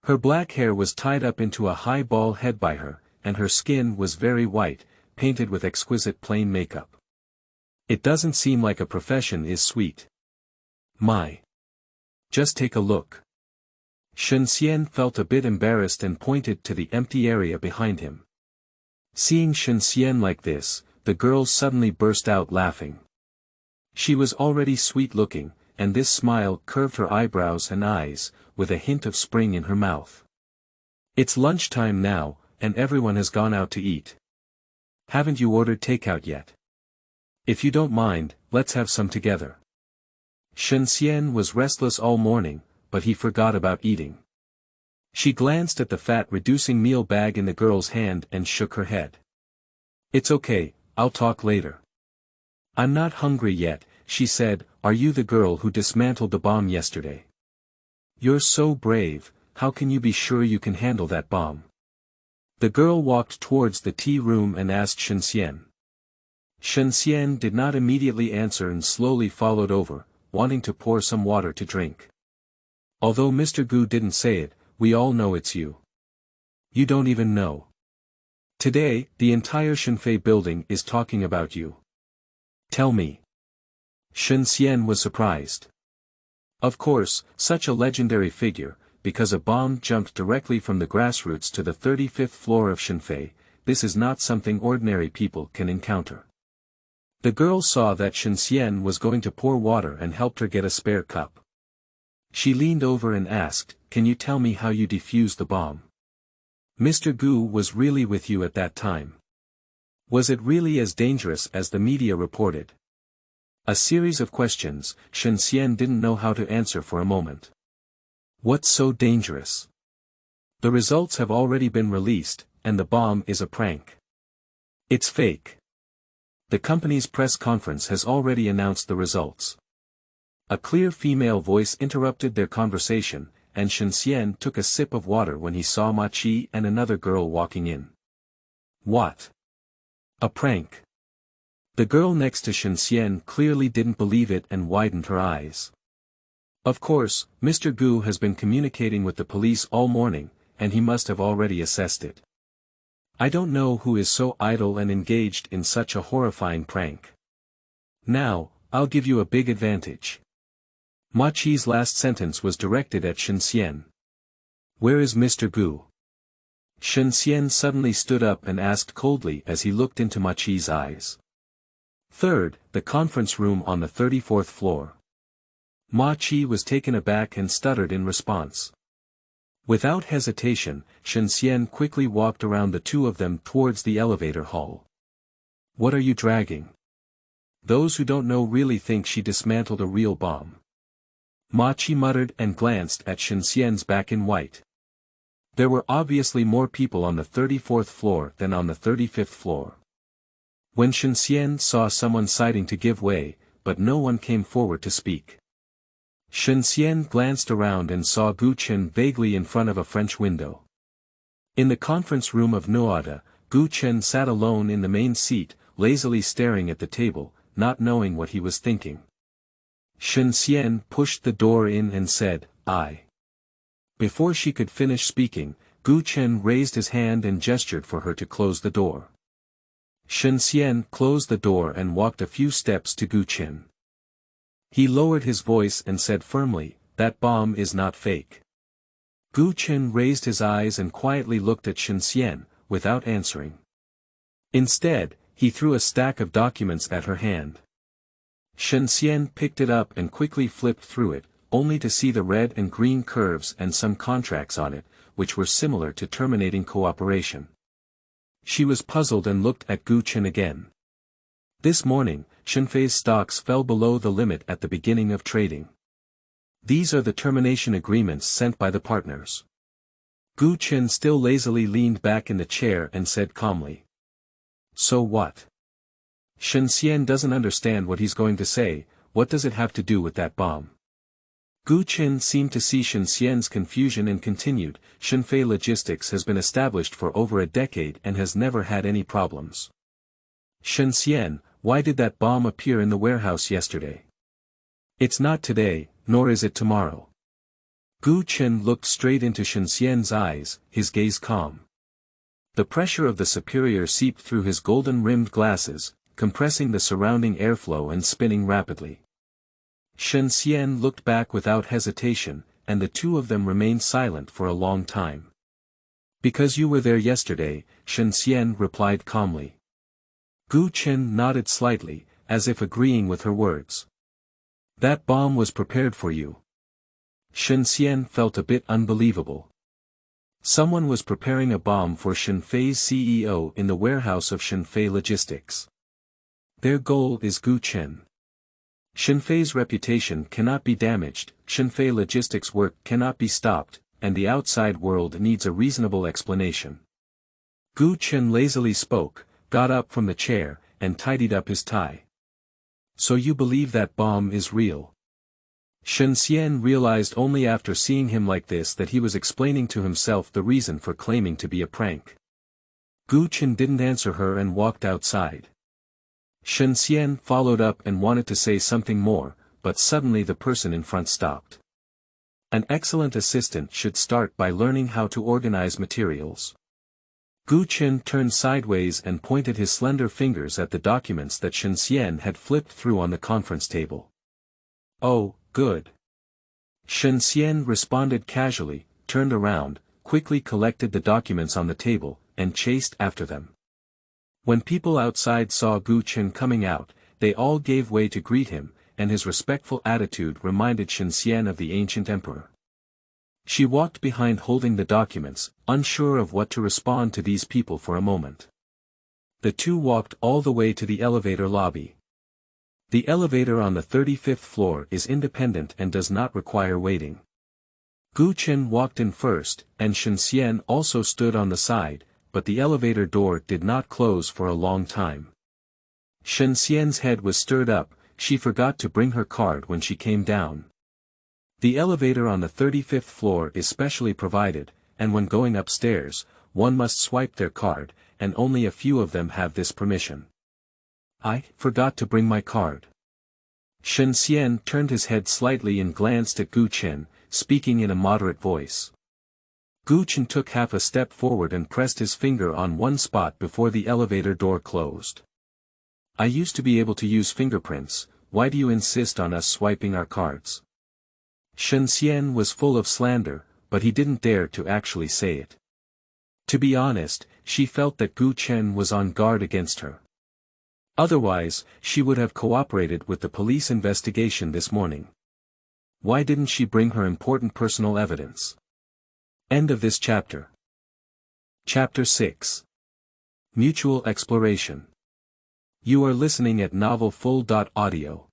Her black hair was tied up into a high ball head by her, and her skin was very white, painted with exquisite plain makeup. It doesn't seem like a profession is sweet. My. Just take a look. Shen Xian felt a bit embarrassed and pointed to the empty area behind him. Seeing Shen Xian like this, the girl suddenly burst out laughing. She was already sweet-looking, and this smile curved her eyebrows and eyes, with a hint of spring in her mouth. It's lunchtime now, and everyone has gone out to eat. Haven't you ordered takeout yet? If you don't mind, let's have some together. Shen Xian was restless all morning, but he forgot about eating. She glanced at the fat-reducing meal bag in the girl's hand and shook her head. It's okay, I'll talk later. I'm not hungry yet, she said. Are you the girl who dismantled the bomb yesterday? You're so brave, how can you be sure you can handle that bomb? The girl walked towards the tea room and asked Shen Xian. Shen Xian did not immediately answer and slowly followed over, wanting to pour some water to drink. Although Mr. Gu didn't say it, we all know it's you. You don't even know. Today, the entire Shenfei building is talking about you. Tell me. Shen Xian was surprised. Of course, such a legendary figure, because a bomb jumped directly from the grassroots to the 35th floor of Shenfei, this is not something ordinary people can encounter. The girl saw that Shen Xian was going to pour water and helped her get a spare cup. She leaned over and asked, "Can you tell me how you defused the bomb? Mr. Gu was really with you at that time. Was it really as dangerous as the media reported?" A series of questions, Shen Xian didn't know how to answer for a moment. What's so dangerous? The results have already been released, and the bomb is a prank. It's fake. The company's press conference has already announced the results. A clear female voice interrupted their conversation, and Shen Xian took a sip of water when he saw Ma Qi and another girl walking in. What? A prank? The girl next to Shen Xian clearly didn't believe it and widened her eyes. Of course, Mr. Gu has been communicating with the police all morning, and he must have already assessed it. I don't know who is so idle and engaged in such a horrifying prank. Now, I'll give you a big advantage. Ma Qi's last sentence was directed at Shen Xian. Where is Mr. Gu? Shen Xian suddenly stood up and asked coldly as he looked into Ma Qi's eyes. Third, the conference room on the 34th floor. Ma Qi was taken aback and stuttered in response. Without hesitation, Shen Xian quickly walked around the two of them towards the elevator hall. What are you dragging? Those who don't know really think she dismantled a real bomb. Ma Qi muttered and glanced at Shen Xian's back in white. There were obviously more people on the 34th floor than on the 35th floor. When Shen Xian saw someone siding to give way, but no one came forward to speak. Shen Xian glanced around and saw Gu Chen vaguely in front of a French window. In the conference room of Noada, Gu Chen sat alone in the main seat, lazily staring at the table, not knowing what he was thinking. Shen Xian pushed the door in and said, "I." Before she could finish speaking, Gu Chen raised his hand and gestured for her to close the door. Shen Xian closed the door and walked a few steps to Gu Chen. He lowered his voice and said firmly, "That bomb is not fake." Gu Chen raised his eyes and quietly looked at Shen Xian, without answering. Instead, he threw a stack of documents at her hand. Shen Xian picked it up and quickly flipped through it, only to see the red and green curves and some contracts on it, which were similar to terminating cooperation. She was puzzled and looked at Gu Chen again. This morning, Shenfei's stocks fell below the limit at the beginning of trading. These are the termination agreements sent by the partners. Gu Chen still lazily leaned back in the chair and said calmly. So what? Shen Xian doesn't understand what he's going to say. What does it have to do with that bomb? Gu Chen seemed to see Shen Xian's confusion and continued, Shenfei Logistics has been established for over a decade and has never had any problems. Shen Xian, why did that bomb appear in the warehouse yesterday? It's not today, nor is it tomorrow. Gu Chen looked straight into Shen Xian's eyes, his gaze calm. The pressure of the superior seeped through his golden-rimmed glasses, compressing the surrounding airflow and spinning rapidly. Shen Xian looked back without hesitation, and the two of them remained silent for a long time. Because you were there yesterday, Shen Xian replied calmly. Gu Chen nodded slightly, as if agreeing with her words. That bomb was prepared for you. Shen Xian felt a bit unbelievable. Someone was preparing a bomb for Shenfei's CEO in the warehouse of Shenfei Logistics. Their goal is Gu Chen. Shenfei's reputation cannot be damaged, Shenfei Logistics' work cannot be stopped, and the outside world needs a reasonable explanation. Gu Chen lazily spoke, got up from the chair, and tidied up his tie. So you believe that bomb is real? Shen Xian realized only after seeing him like this that he was explaining to himself the reason for claiming to be a prank. Gu Chen didn't answer her and walked outside. Shen Xian followed up and wanted to say something more, but suddenly the person in front stopped. An excellent assistant should start by learning how to organize materials. Gu Chen turned sideways and pointed his slender fingers at the documents that Shen Xian had flipped through on the conference table. Oh, good. Shen Xian responded casually, turned around, quickly collected the documents on the table, and chased after them. When people outside saw Gu Chen coming out, they all gave way to greet him, and his respectful attitude reminded Shen Xian of the ancient emperor. She walked behind holding the documents, unsure of what to respond to these people for a moment. The two walked all the way to the elevator lobby. The elevator on the 35th floor is independent and does not require waiting. Gu Chen walked in first, and Shen Xian also stood on the side, but the elevator door did not close for a long time. Shen Xian's head was stirred up, she forgot to bring her card when she came down. The elevator on the 35th floor is specially provided, and when going upstairs, one must swipe their card, and only a few of them have this permission. I forgot to bring my card. Shen Xian turned his head slightly and glanced at Gu Chen, speaking in a moderate voice. Gu Chen took half a step forward and pressed his finger on one spot before the elevator door closed. I used to be able to use fingerprints, why do you insist on us swiping our cards? Shen Xian was full of slander, but he didn't dare to actually say it. To be honest, she felt that Gu Chen was on guard against her. Otherwise, she would have cooperated with the police investigation this morning. Why didn't she bring her important personal evidence? End of this chapter. Chapter 6. Mutual Exploration. You are listening at novelfull.audio.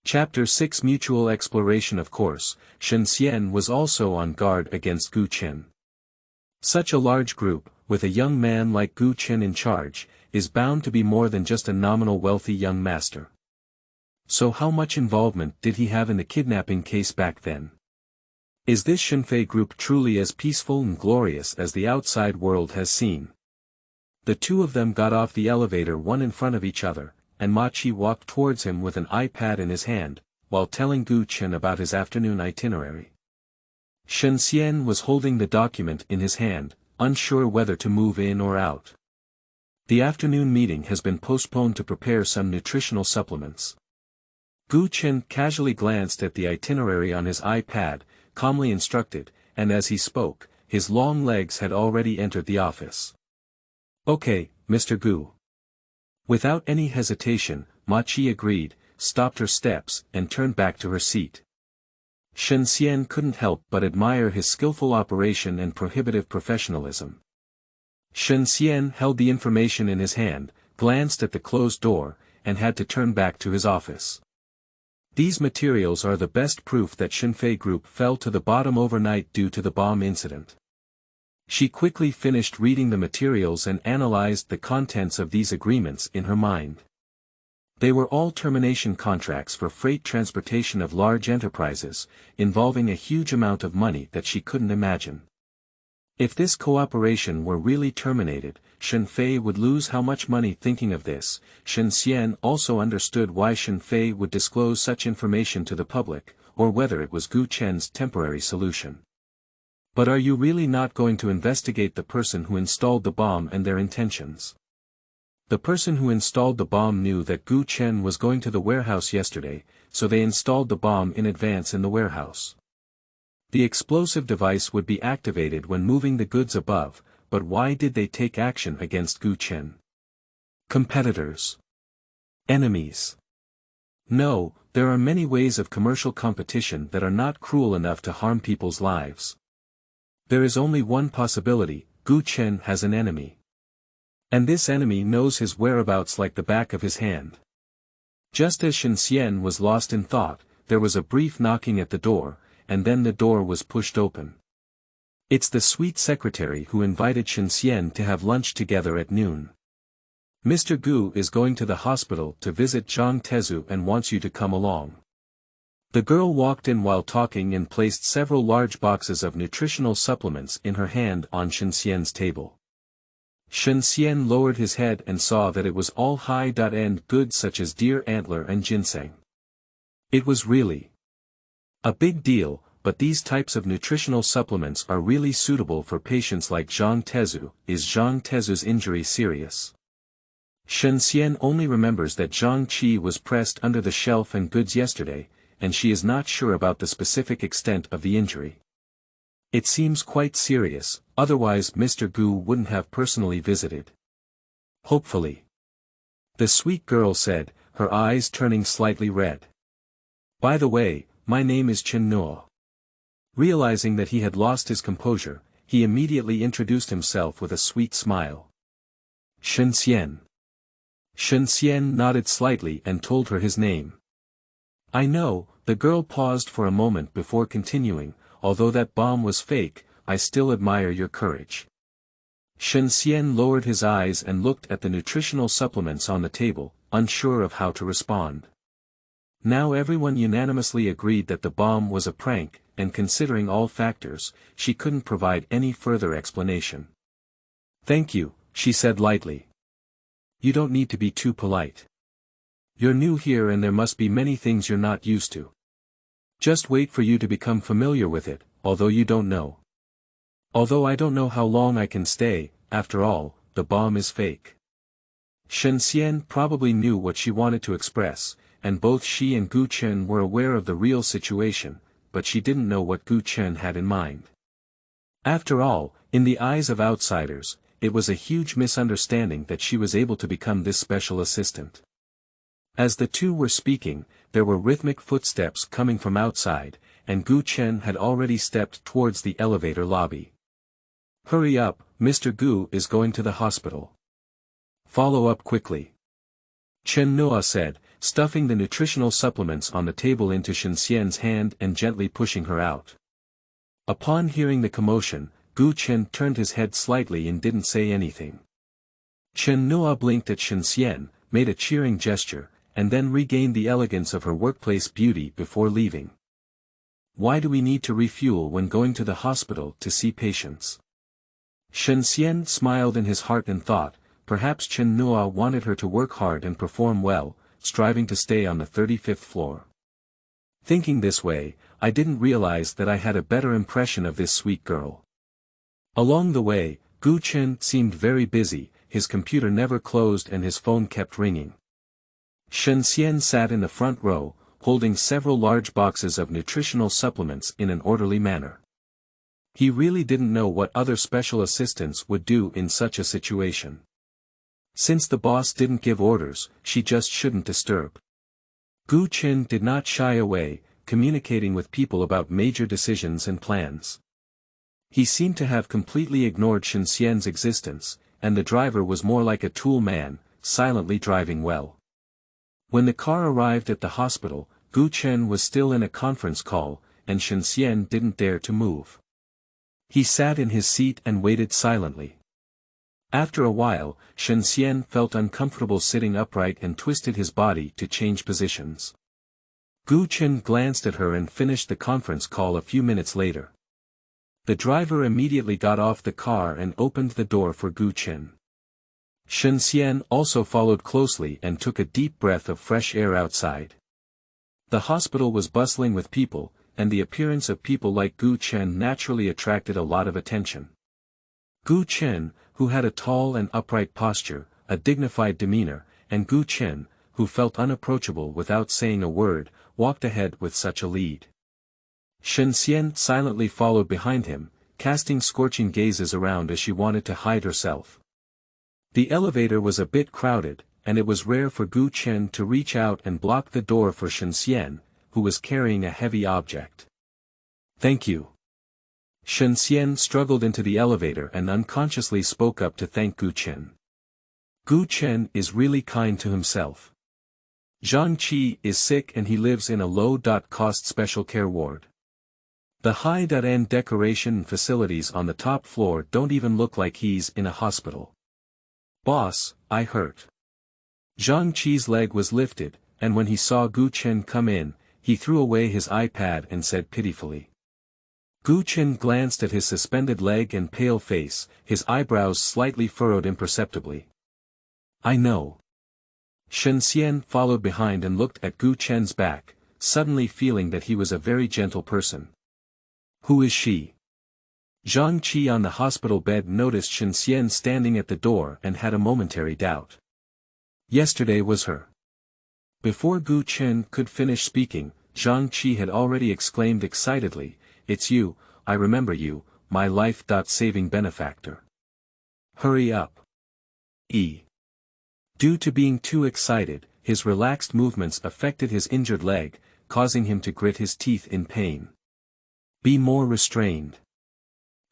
Chapter 6 Mutual Exploration. Of course, Shen Xian was also on guard against Gu Chen. Such a large group, with a young man like Gu Chen in charge, is bound to be more than just a nominal wealthy young master. So how much involvement did he have in the kidnapping case back then? Is this Shenfei group truly as peaceful and glorious as the outside world has seen? The two of them got off the elevator one in front of each other, and Ma Qi walked towards him with an iPad in his hand, while telling Gu Chen about his afternoon itinerary. Shen Xian was holding the document in his hand, unsure whether to move in or out. The afternoon meeting has been postponed to prepare some nutritional supplements. Gu Chen casually glanced at the itinerary on his iPad, calmly instructed, and as he spoke, his long legs had already entered the office. Okay, Mr. Gu. Without any hesitation, Ma Qi agreed, stopped her steps, and turned back to her seat. Shen Xian couldn't help but admire his skillful operation and prohibitive professionalism. Shen Xian held the information in his hand, glanced at the closed door, and had to turn back to his office. These materials are the best proof that Shenfei Group fell to the bottom overnight due to the bomb incident. She quickly finished reading the materials and analyzed the contents of these agreements in her mind. They were all termination contracts for freight transportation of large enterprises, involving a huge amount of money that she couldn't imagine. If this cooperation were really terminated, Shenfei would lose how much money. Thinking of this, Shen Xian also understood why Shenfei would disclose such information to the public, or whether it was Gu Chen's temporary solution. But are you really not going to investigate the person who installed the bomb and their intentions? The person who installed the bomb knew that Gu Chen was going to the warehouse yesterday, so they installed the bomb in advance in the warehouse. The explosive device would be activated when moving the goods above, but why did they take action against Gu Chen? Competitors. Enemies. No, there are many ways of commercial competition that are not cruel enough to harm people's lives. There is only one possibility: Gu Chen has an enemy. And this enemy knows his whereabouts like the back of his hand. Just as Shen Xian was lost in thought, there was a brief knocking at the door, and then the door was pushed open. It's the sweet secretary who invited Shen Xian to have lunch together at noon. Mr. Gu is going to the hospital to visit Zhang Tezu and wants you to come along. The girl walked in while talking and placed several large boxes of nutritional supplements in her hand on Shen Xian's table. Shen Xian lowered his head and saw that it was all high-end goods such as deer antler and ginseng. It was really a big deal, but these types of nutritional supplements are really suitable for patients like Zhang Tezu. Is Zhang Tezu's injury serious? Shen Xian only remembers that Zhang Qi was pressed under the shelf and goods yesterday, and she is not sure about the specific extent of the injury. It seems quite serious, otherwise Mr. Gu wouldn't have personally visited. Hopefully. The sweet girl said, her eyes turning slightly red. By the way, my name is Chen Nuo. Realizing that he had lost his composure, he immediately introduced himself with a sweet smile. Shen Xian. Shen Xian nodded slightly and told her his name. I know. The girl paused for a moment before continuing, although that bomb was fake, I still admire your courage. Shen Xian lowered his eyes and looked at the nutritional supplements on the table, unsure of how to respond. Now everyone unanimously agreed that the bomb was a prank, and considering all factors, she couldn't provide any further explanation. Thank you, she said lightly. You don't need to be too polite. You're new here and there must be many things you're not used to. Just wait for you to become familiar with it, although you don't know. Although I don't know how long I can stay, after all, the bomb is fake. Shen Xian probably knew what she wanted to express, and both she and Gu Chen were aware of the real situation, but she didn't know what Gu Chen had in mind. After all, in the eyes of outsiders, it was a huge misunderstanding that she was able to become this special assistant. As the two were speaking, there were rhythmic footsteps coming from outside, and Gu Chen had already stepped towards the elevator lobby. Hurry up, Mr. Gu is going to the hospital. Follow up quickly. Chen Noa said, stuffing the nutritional supplements on the table into Shen Xian's hand and gently pushing her out. Upon hearing the commotion, Gu Chen turned his head slightly and didn't say anything. Chen Noa blinked at Shen Xian, made a cheering gesture, and then regained the elegance of her workplace beauty before leaving. Why do we need to refuel when going to the hospital to see patients? Shen Xian smiled in his heart and thought, perhaps Chen Noa wanted her to work hard and perform well, striving to stay on the 35th floor. Thinking this way, I didn't realize that I had a better impression of this sweet girl. Along the way, Gu Chen seemed very busy, his computer never closed and his phone kept ringing. Shen Xian sat in the front row, holding several large boxes of nutritional supplements in an orderly manner. He really didn't know what other special assistants would do in such a situation. Since the boss didn't give orders, she just shouldn't disturb. Gu Chen did not shy away, communicating with people about major decisions and plans. He seemed to have completely ignored Shen Xian's existence, and the driver was more like a tool man, silently driving well. When the car arrived at the hospital, Gu Chen was still in a conference call, and Shen Xian didn't dare to move. He sat in his seat and waited silently. After a while, Shen Xian felt uncomfortable sitting upright and twisted his body to change positions. Gu Chen glanced at her and finished the conference call a few minutes later. The driver immediately got off the car and opened the door for Gu Chen. Shen Xian also followed closely and took a deep breath of fresh air outside. The hospital was bustling with people, and the appearance of people like Gu Chen naturally attracted a lot of attention. Gu Chen, who had a tall and upright posture, a dignified demeanor, and Gu Chen, who felt unapproachable without saying a word, walked ahead with such a lead. Shen Xian silently followed behind him, casting scorching gazes around as she wanted to hide herself. The elevator was a bit crowded, and it was rare for Gu Chen to reach out and block the door for Shen Xian, who was carrying a heavy object. Thank you. Shen Xian struggled into the elevator and unconsciously spoke up to thank Gu Chen. Gu Chen is really kind to himself. Zhang Qi is sick and he lives in a low-cost special care ward. The high-end decoration facilities on the top floor don't even look like he's in a hospital. Boss, I hurt. Zhang Qi's leg was lifted, and when he saw Gu Chen come in, he threw away his iPad and said pitifully. Gu Chen glanced at his suspended leg and pale face, his eyebrows slightly furrowed imperceptibly. I know. Shen Xian followed behind and looked at Gu Chen's back, suddenly feeling that he was a very gentle person. Who is she? Zhang Qi on the hospital bed noticed Shen Xian standing at the door and had a momentary doubt. Yesterday was her. Before Gu Chen could finish speaking, Zhang Qi had already exclaimed excitedly, It's you, I remember you, my life-saving benefactor. Hurry up. Due to being too excited, his relaxed movements affected his injured leg, causing him to grit his teeth in pain. Be more restrained.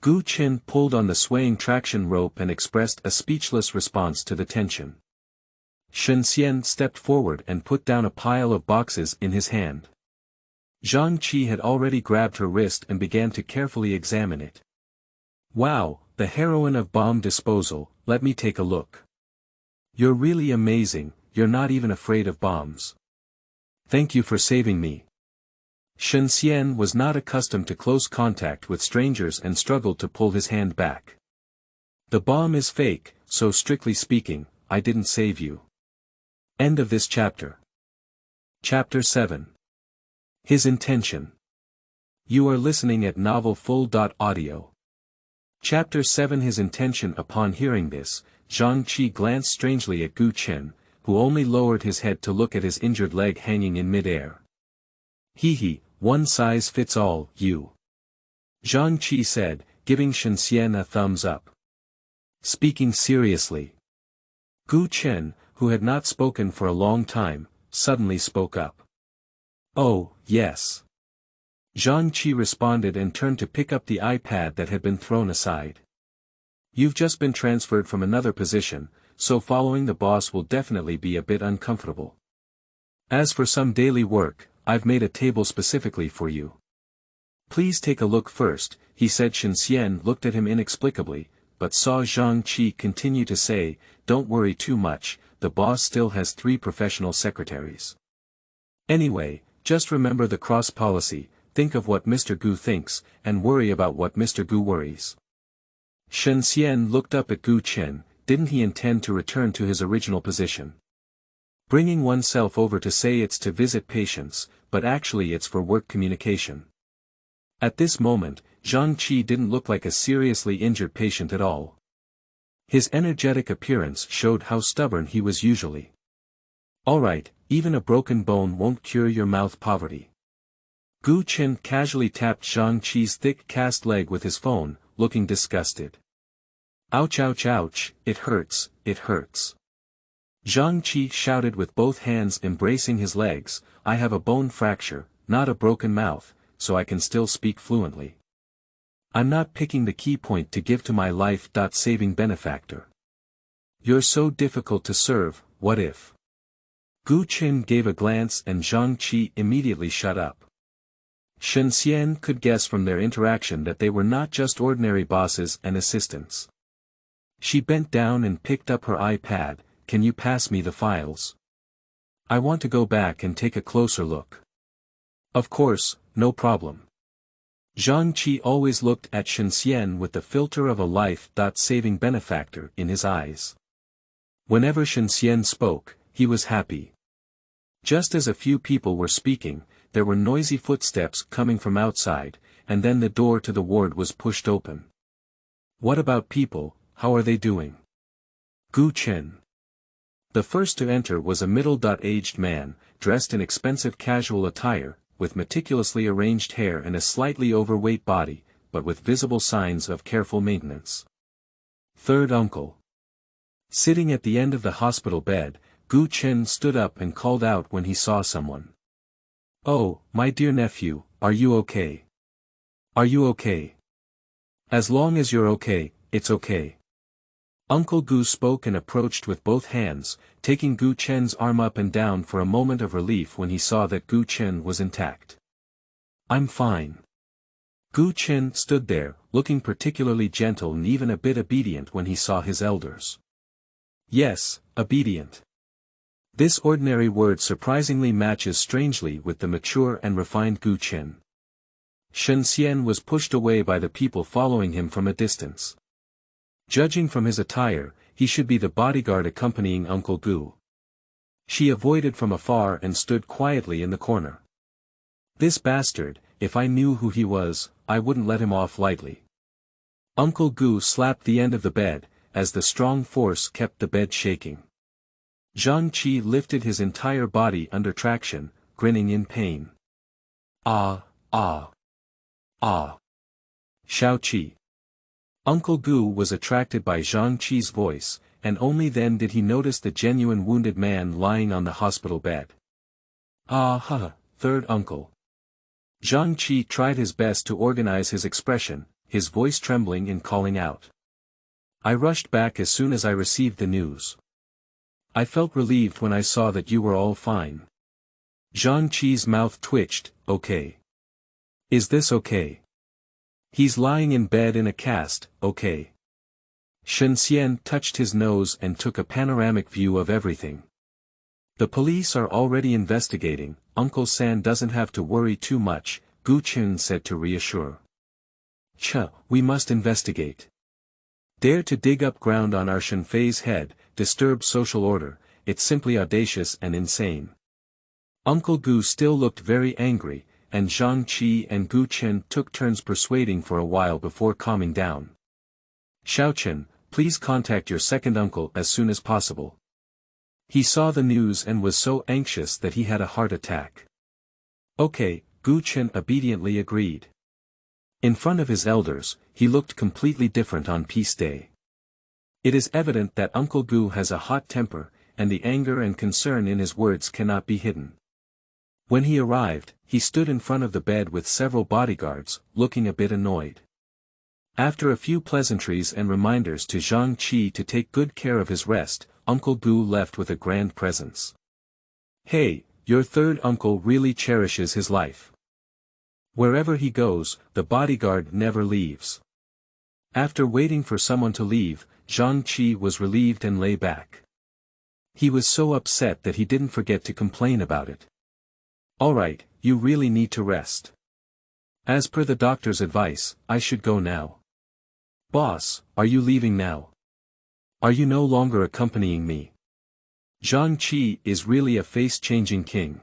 Gu Chen pulled on the swaying traction rope and expressed a speechless response to the tension. Shen Xian stepped forward and put down a pile of boxes in his hand. Zhang Qi had already grabbed her wrist and began to carefully examine it. Wow, the heroine of bomb disposal, let me take a look. You're really amazing, you're not even afraid of bombs. Thank you for saving me. Shen Xian was not accustomed to close contact with strangers and struggled to pull his hand back. The bomb is fake, so strictly speaking, I didn't save you. End of this chapter. Chapter 7. His Intention. You are listening at Novel Full.audio. Chapter 7. His intention. Upon hearing this, Zhang Qi glanced strangely at Gu Chen, who only lowered his head to look at his injured leg hanging in mid-air. He, one size fits all, you. Zhang Qi said, giving Shen Xian a thumbs up. Speaking seriously. Gu Chen, who had not spoken for a long time, suddenly spoke up. Oh, yes. Zhang Qi responded and turned to pick up the iPad that had been thrown aside. You've just been transferred from another position, so following the boss will definitely be a bit uncomfortable. As for some daily work, I've made a table specifically for you. Please take a look first, he said. Shen Xian looked at him inexplicably, but saw Zhang Qi continue to say, don't worry too much, the boss still has 3 professional secretaries. Anyway, just remember the cross policy, think of what Mr. Gu thinks, and worry about what Mr. Gu worries. Shen Xian looked up at Gu Chen. Didn't he intend to return to his original position? Bringing oneself over to say it's to visit patients, but actually it's for work communication. At this moment, Zhang Qi didn't look like a seriously injured patient at all. His energetic appearance showed how stubborn he was usually. Alright, even a broken bone won't cure your mouth poverty. Gu Chen casually tapped Zhang Qi's thick cast leg with his phone, looking disgusted. Ouch ouch ouch, it hurts, it hurts. Zhang Qi shouted with both hands embracing his legs, I have a bone fracture, not a broken mouth, so I can still speak fluently. I'm not picking the key point to give to my life-saving benefactor. You're so difficult to serve, what if? Gu Chen gave a glance and Zhang Qi immediately shut up. Shen Xian could guess from their interaction that they were not just ordinary bosses and assistants. She bent down and picked up her iPad. Can you pass me the files? I want to go back and take a closer look. Of course, no problem. Zhang Qi always looked at Shen Xian with the filter of a life-saving benefactor in his eyes. Whenever Shen Xian spoke, he was happy. Just as a few people were speaking, there were noisy footsteps coming from outside, and then the door to the ward was pushed open. What about people, how are they doing? Gu Chen. The first to enter was a middle-aged man, dressed in expensive casual attire, with meticulously arranged hair and a slightly overweight body, but with visible signs of careful maintenance. Third uncle. Sitting at the end of the hospital bed, Gu Chen stood up and called out when he saw someone. Oh, my dear nephew, are you okay? Are you okay? As long as you're okay, it's okay. Uncle Gu spoke and approached with both hands, taking Gu Chen's arm up and down for a moment of relief when he saw that Gu Chen was intact. I'm fine. Gu Chen stood there, looking particularly gentle and even a bit obedient when he saw his elders. Yes, obedient. This ordinary word surprisingly matches strangely with the mature and refined Gu Chen. Shen Xian was pushed away by the people following him from a distance. Judging from his attire, he should be the bodyguard accompanying Uncle Gu. She avoided from afar and stood quietly in the corner. This bastard, if I knew who he was, I wouldn't let him off lightly. Uncle Gu slapped the end of the bed, as the strong force kept the bed shaking. Zhang Qi lifted his entire body under traction, grinning in pain. Ah, ah. Ah. Shao Qi. Uncle Gu was attracted by Zhang Qi's voice, and only then did he notice the genuine wounded man lying on the hospital bed. Ah ha, third uncle. Zhang Qi tried his best to organize his expression, his voice trembling in calling out. I rushed back as soon as I received the news. I felt relieved when I saw that you were all fine. Zhang Qi's mouth twitched, okay. Is this okay? He's lying in bed in a cast, okay. Shen Xian touched his nose and took a panoramic view of everything. The police are already investigating, Uncle San doesn't have to worry too much, Gu Chen said to reassure. We must investigate. Dare to dig up ground on our Shenfei's head, disturb social order, it's simply audacious and insane. Uncle Gu still looked very angry, and Zhang Qi and Gu Chen took turns persuading for a while before calming down. Xiaochen, please contact your second uncle as soon as possible. He saw the news and was so anxious that he had a heart attack. Okay, Gu Chen obediently agreed. In front of his elders, he looked completely different on Peace Day. It is evident that Uncle Gu has a hot temper, and the anger and concern in his words cannot be hidden. When he arrived, he stood in front of the bed with several bodyguards, looking a bit annoyed. After a few pleasantries and reminders to Zhang Qi to take good care of his rest, Uncle Gu left with a grand presence. Hey, your third uncle really cherishes his life. Wherever he goes, the bodyguard never leaves. After waiting for someone to leave, Zhang Qi was relieved and lay back. He was so upset that he didn't forget to complain about it. Alright, you really need to rest. As per the doctor's advice, I should go now. Boss, are you leaving now? Are you no longer accompanying me? Zhang Qi is really a face-changing king.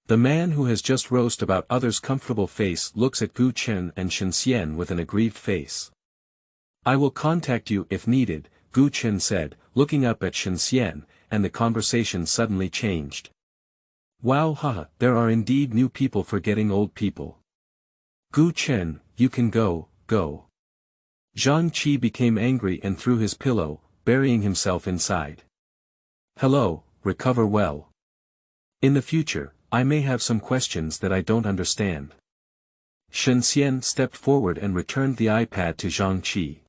The man who has just roast about others' comfortable face looks at Gu Chen and Shen Xian with an aggrieved face. I will contact you if needed, Gu Chen said, looking up at Shen Xian, and the conversation suddenly changed. Wow, haha, there are indeed new people forgetting old people. Gu Chen, you can go, go. Zhang Qi became angry and threw his pillow, burying himself inside. Hello, recover well. In the future, I may have some questions that I don't understand. Shen Xian stepped forward and returned the iPad to Zhang Qi.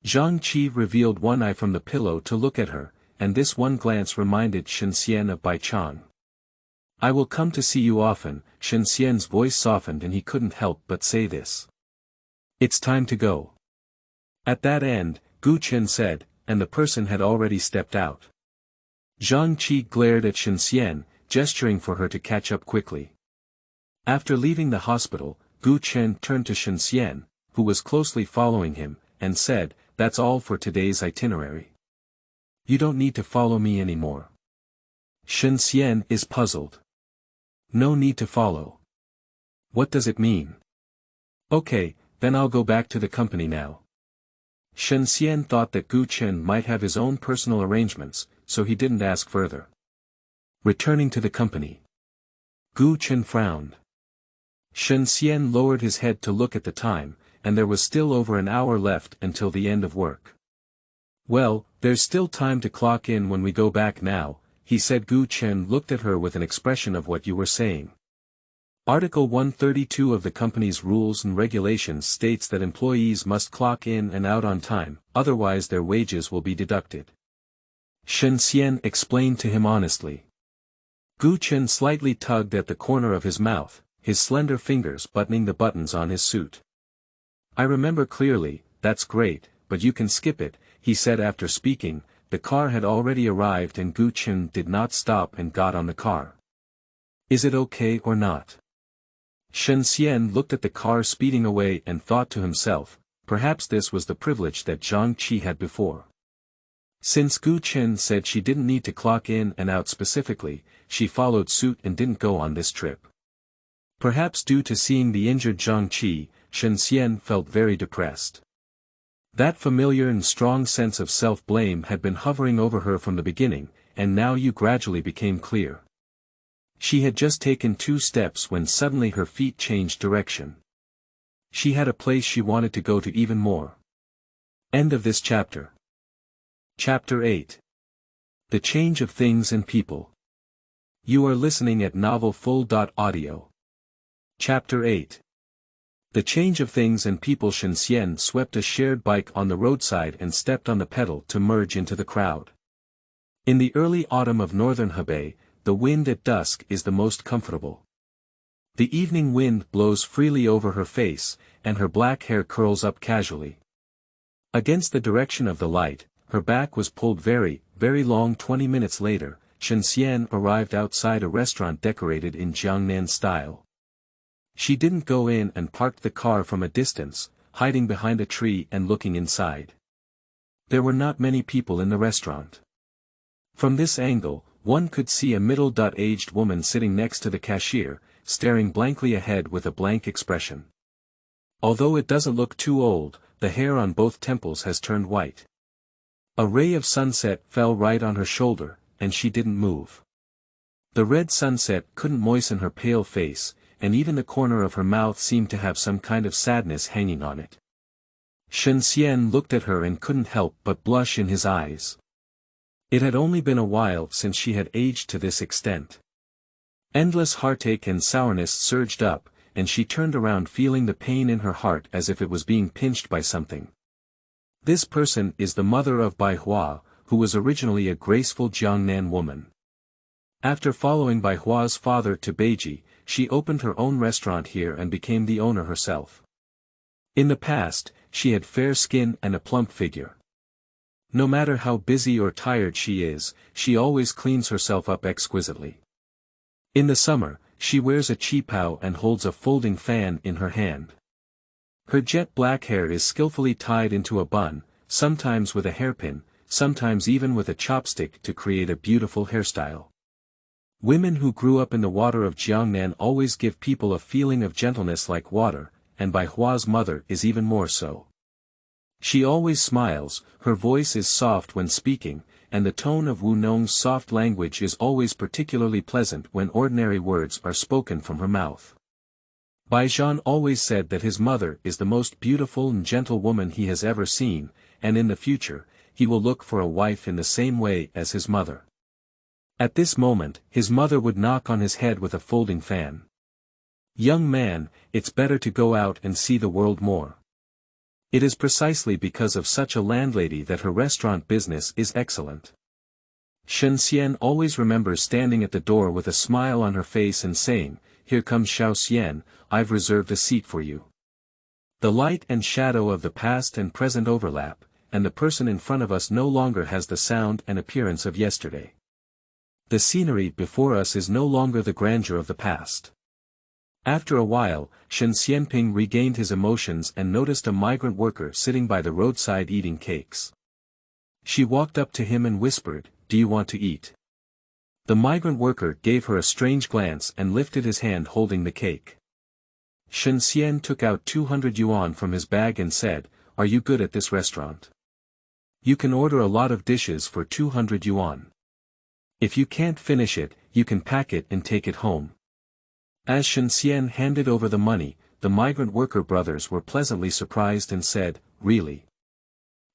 Zhang Qi revealed one eye from the pillow to look at her, and this one glance reminded Shen Xian of Bai Chang. I will come to see you often, Shen Xian's voice softened and he couldn't help but say this. It's time to go. At that end, Gu Chen said, and the person had already stepped out. Zhang Qi glared at Shen Xian, gesturing for her to catch up quickly. After leaving the hospital, Gu Chen turned to Shen Xian, who was closely following him, and said, that's all for today's itinerary. You don't need to follow me anymore. Shen Xian is puzzled. No need to follow. What does it mean? Okay, then I'll go back to the company now. Shen Xian thought that Gu Chen might have his own personal arrangements, so he didn't ask further. Returning to the company. Gu Chen frowned. Shen Xian lowered his head to look at the time, and there was still over an hour left until the end of work. Well, there's still time to clock in when we go back now, he said. Gu Chen looked at her with an expression of what you were saying. Article 132 of the company's rules and regulations states that employees must clock in and out on time, otherwise their wages will be deducted. Shen Xian explained to him honestly. Gu Chen slightly tugged at the corner of his mouth, his slender fingers buttoning the buttons on his suit. I remember clearly, that's great, but you can skip it, he said after speaking. The car had already arrived and Gu Chen did not stop and got on the car. Is it okay or not? Shen Xian looked at the car speeding away and thought to himself, perhaps this was the privilege that Zhang Qi had before. Since Gu Chen said she didn't need to clock in and out specifically, she followed suit and didn't go on this trip. Perhaps due to seeing the injured Zhang Qi, Shen Xian felt very depressed. That familiar and strong sense of self-blame had been hovering over her from the beginning, and now you gradually became clear. She had just taken 2 steps when suddenly her feet changed direction. She had a place she wanted to go to even more. End of this chapter. Chapter 8. The Change of Things and People. You are listening at novelfull.audio. Chapter 8. The Change of Things and People. Shen Xian swept a shared bike on the roadside and stepped on the pedal to merge into the crowd. In the early autumn of northern Hebei, the wind at dusk is the most comfortable. The evening wind blows freely over her face, and her black hair curls up casually. Against the direction of the light, her back was pulled very, very long. 20 minutes later, Shen Xian arrived outside a restaurant decorated in Jiangnan style. She didn't go in and parked the car from a distance, hiding behind a tree and looking inside. There were not many people in the restaurant. From this angle, one could see a middle-aged woman sitting next to the cashier, staring blankly ahead with a blank expression. Although it doesn't look too old, the hair on both temples has turned white. A ray of sunset fell right on her shoulder, and she didn't move. The red sunset couldn't moisten her pale face, and even the corner of her mouth seemed to have some kind of sadness hanging on it. Shen Xian looked at her and couldn't help but blush in his eyes. It had only been a while since she had aged to this extent. Endless heartache and sourness surged up, and she turned around feeling the pain in her heart as if it was being pinched by something. This person is the mother of Bai Hua, who was originally a graceful Jiangnan woman. After following Bai Hua's father to Beiji, she opened her own restaurant here and became the owner herself. In the past, she had fair skin and a plump figure. No matter how busy or tired she is, she always cleans herself up exquisitely. In the summer, she wears a qipao and holds a folding fan in her hand. Her jet black hair is skillfully tied into a bun, sometimes with a hairpin, sometimes even with a chopstick to create a beautiful hairstyle. Women who grew up in the water of Jiangnan always give people a feeling of gentleness like water, and Bai Hua's mother is even more so. She always smiles, her voice is soft when speaking, and the tone of Wu Nong's soft language is always particularly pleasant when ordinary words are spoken from her mouth. Bai Zhan always said that his mother is the most beautiful and gentle woman he has ever seen, and in the future, he will look for a wife in the same way as his mother. At this moment, his mother would knock on his head with a folding fan. "Young man, it's better to go out and see the world more." It is precisely because of such a landlady that her restaurant business is excellent. Shen Xian always remembers standing at the door with a smile on her face and saying, "Here comes Xiao Xian, I've reserved a seat for you." The light and shadow of the past and present overlap, and the person in front of us no longer has the sound and appearance of yesterday. The scenery before us is no longer the grandeur of the past. After a while, Shen Xianping regained his emotions and noticed a migrant worker sitting by the roadside eating cakes. She walked up to him and whispered, "Do you want to eat?" The migrant worker gave her a strange glance and lifted his hand holding the cake. Shen Xian took out 200 yuan from his bag and said, "Are you good at this restaurant? You can order a lot of dishes for 200 yuan. If you can't finish it, you can pack it and take it home." As Shen Xian handed over the money, the migrant worker brothers were pleasantly surprised and said, "Really?"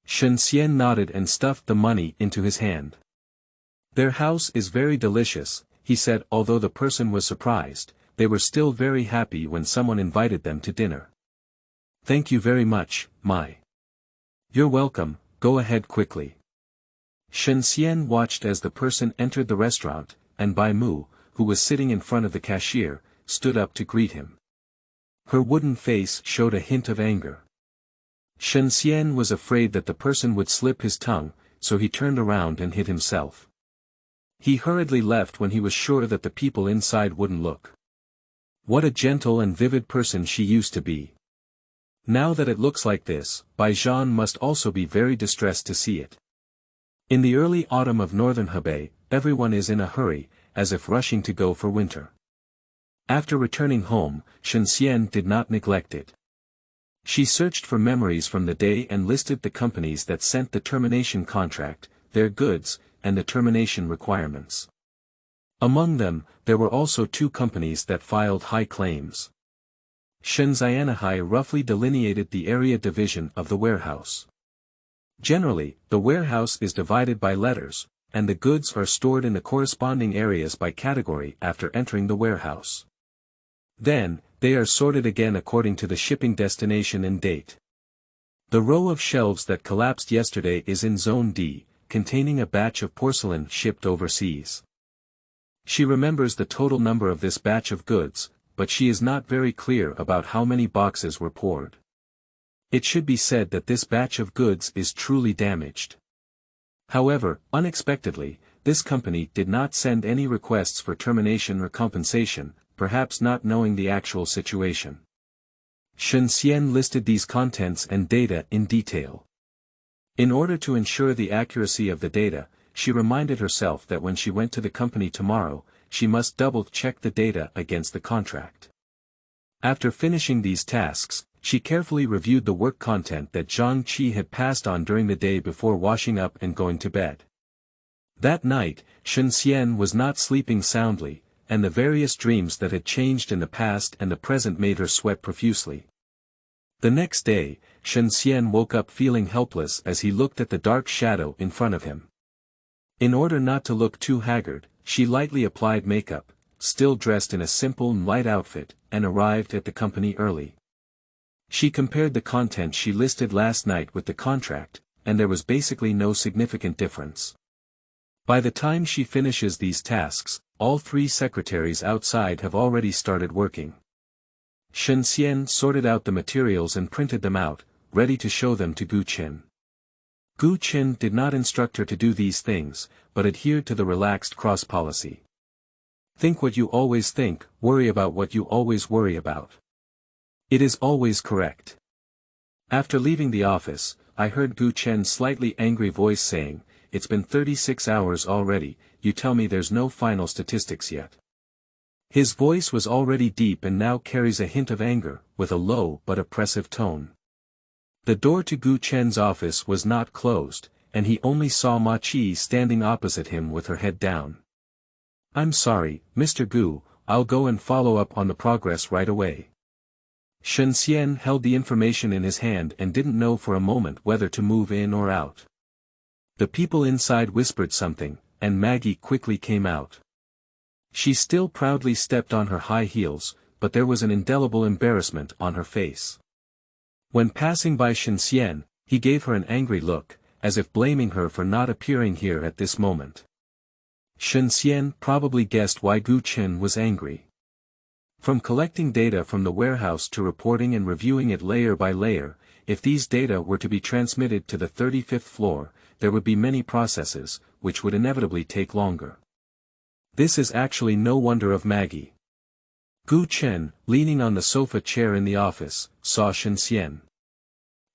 Shen Xian nodded and stuffed the money into his hand. "Their house is very delicious," he said. Although the person was surprised, they were still very happy when someone invited them to dinner. "Thank you very much, Mai." "You're welcome, go ahead quickly." Shen Xian watched as the person entered the restaurant, and Bai Mu, who was sitting in front of the cashier, stood up to greet him. Her wooden face showed a hint of anger. Shen Xian was afraid that the person would slip his tongue, so he turned around and hid himself. He hurriedly left when he was sure that the people inside wouldn't look. What a gentle and vivid person she used to be. Now that it looks like this, Bai Zhan must also be very distressed to see it. In the early autumn of northern Hebei, everyone is in a hurry, as if rushing to go for winter. After returning home, Shen Xian did not neglect it. She searched for memories from the day and listed the companies that sent the termination contract, their goods, and the termination requirements. Among them, there were also 2 companies that filed high claims. Shen Xianahai roughly delineated the area division of the warehouse. Generally, the warehouse is divided by letters, and the goods are stored in the corresponding areas by category after entering the warehouse. Then, they are sorted again according to the shipping destination and date. The row of shelves that collapsed yesterday is in Zone D, containing a batch of porcelain shipped overseas. She remembers the total number of this batch of goods, but she is not very clear about how many boxes were poured. It should be said that this batch of goods is truly damaged. However, unexpectedly, this company did not send any requests for termination or compensation, perhaps not knowing the actual situation. Shen Xian listed these contents and data in detail. In order to ensure the accuracy of the data, she reminded herself that when she went to the company tomorrow, she must double-check the data against the contract. After finishing these tasks, she carefully reviewed the work content that Zhang Qi had passed on during the day before washing up and going to bed. That night, Shen Xian was not sleeping soundly, and the various dreams that had changed in the past and the present made her sweat profusely. The next day, Shen Xian woke up feeling helpless as he looked at the dark shadow in front of him. In order not to look too haggard, she lightly applied makeup, still dressed in a simple and light outfit, and arrived at the company early. She compared the content she listed last night with the contract, and there was basically no significant difference. By the time she finishes these tasks, all 3 secretaries outside have already started working. Shen Xian sorted out the materials and printed them out, ready to show them to Gu Qin. Gu Qin did not instruct her to do these things, but adhered to the relaxed cross policy. Think what you always think, worry about what you always worry about. It is always correct. After leaving the office, I heard Gu Chen's slightly angry voice saying, "It's been 36 hours already, you tell me there's no final statistics yet." His voice was already deep and now carries a hint of anger, with a low but oppressive tone. The door to Gu Chen's office was not closed, and he only saw Ma Qi standing opposite him with her head down. "I'm sorry, Mr. Gu, I'll go and follow up on the progress right away." Shen Xian held the information in his hand and didn't know for a moment whether to move in or out. The people inside whispered something, and Maggie quickly came out. She still proudly stepped on her high heels, but there was an indelible embarrassment on her face. When passing by Shen Xian, he gave her an angry look, as if blaming her for not appearing here at this moment. Shen Xian probably guessed why Gu Qin was angry. From collecting data from the warehouse to reporting and reviewing it layer by layer, if these data were to be transmitted to the 35th floor, there would be many processes, which would inevitably take longer. This is actually no wonder of Maggie. Gu Qin, leaning on the sofa chair in the office, saw Shen Xian.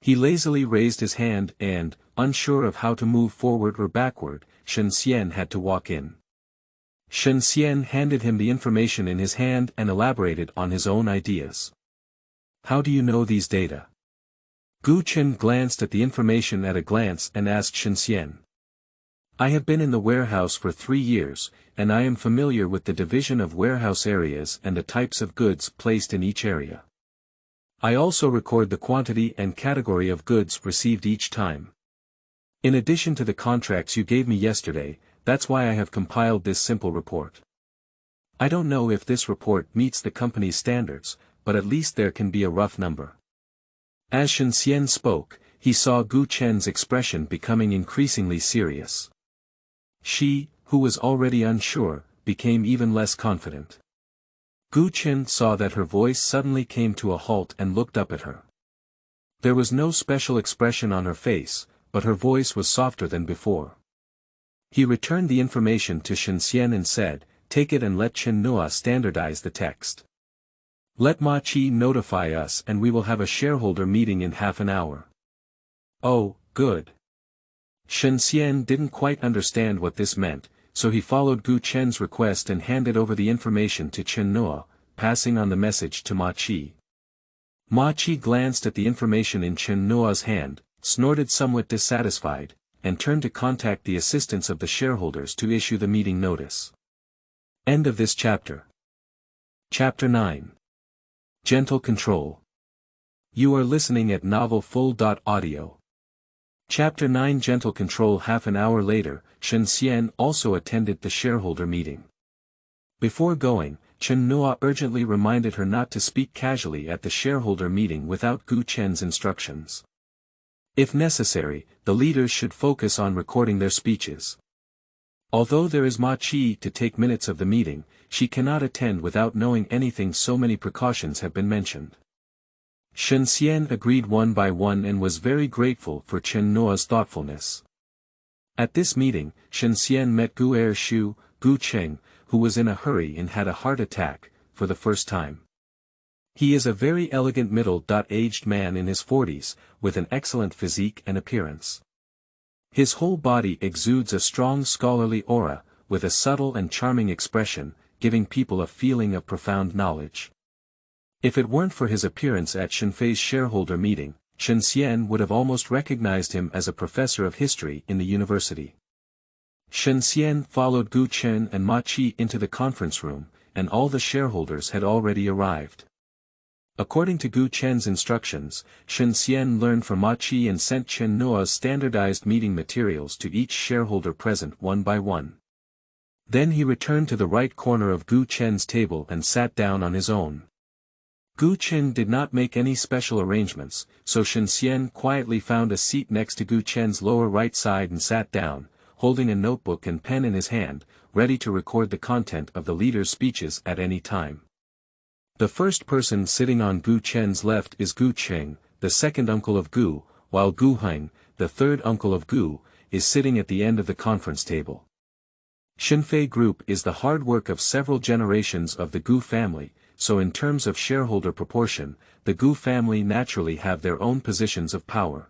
He lazily raised his hand and, unsure of how to move forward or backward, Shen Xian had to walk in. Shen Xian handed him the information in his hand and elaborated on his own ideas. "How do you know these data?" Gu Qin glanced at the information at a glance and asked Shen Xian. "I have been in the warehouse for 3 years, and I am familiar with the division of warehouse areas and the types of goods placed in each area. I also record the quantity and category of goods received each time. In addition to the contracts you gave me yesterday, that's why I have compiled this simple report. I don't know if this report meets the company's standards, but at least there can be a rough number." As Shen Xian spoke, he saw Gu Chen's expression becoming increasingly serious. She, who was already unsure, became even less confident. Gu Chen saw that her voice suddenly came to a halt and looked up at her. There was no special expression on her face, but her voice was softer than before. He returned the information to Shen Xian and said, "Take it and let Chen Nua standardize the text. Let Ma Qi notify us and we will have a shareholder meeting in half an hour." "Oh, good." Shen Xian didn't quite understand what this meant, so he followed Gu Chen's request and handed over the information to Chen Nua, passing on the message to Ma Qi. Ma Qi glanced at the information in Chen Nua's hand, snorted somewhat dissatisfied, and turned to contact the assistants of the shareholders to issue the meeting notice. End of this chapter. Chapter 9. Gentle Control. You are listening at novelfull.audio. Chapter 9. Gentle Control. Half an hour later, Shen Xian also attended the shareholder meeting. Before going, Chen Nua urgently reminded her not to speak casually at the shareholder meeting without Gu Chen's instructions. If necessary, the leaders should focus on recording their speeches. Although there is Ma Qi to take minutes of the meeting, she cannot attend without knowing anything. So many precautions have been mentioned. Shen Xian agreed one by one and was very grateful for Chen Nua's thoughtfulness. At this meeting, Shen Xian met Gu Ershu, Gu Cheng, who was in a hurry and had a heart attack, for the first time. He is a very elegant middle-aged man in his 40s, with an excellent physique and appearance. His whole body exudes a strong scholarly aura, with a subtle and charming expression, giving people a feeling of profound knowledge. If it weren't for his appearance at Shen Fei's shareholder meeting, Shen Xian would have almost recognized him as a professor of history in the university. Shen Xian followed Gu Chen and Ma Qi into the conference room, and all the shareholders had already arrived. According to Gu Chen's instructions, Shen Xian learned from Ma Qi and sent Chen Nuo's standardized meeting materials to each shareholder present one by one. Then he returned to the right corner of Gu Chen's table and sat down on his own. Gu Chen did not make any special arrangements, so Shen Xian quietly found a seat next to Gu Chen's lower right side and sat down, holding a notebook and pen in his hand, ready to record the content of the leader's speeches at any time. The first person sitting on Gu Chen's left is Gu Cheng, the second uncle of Gu, while Gu Heng, the third uncle of Gu, is sitting at the end of the conference table. Shen Fei Group is the hard work of several generations of the Gu family, so in terms of shareholder proportion, the Gu family naturally have their own positions of power.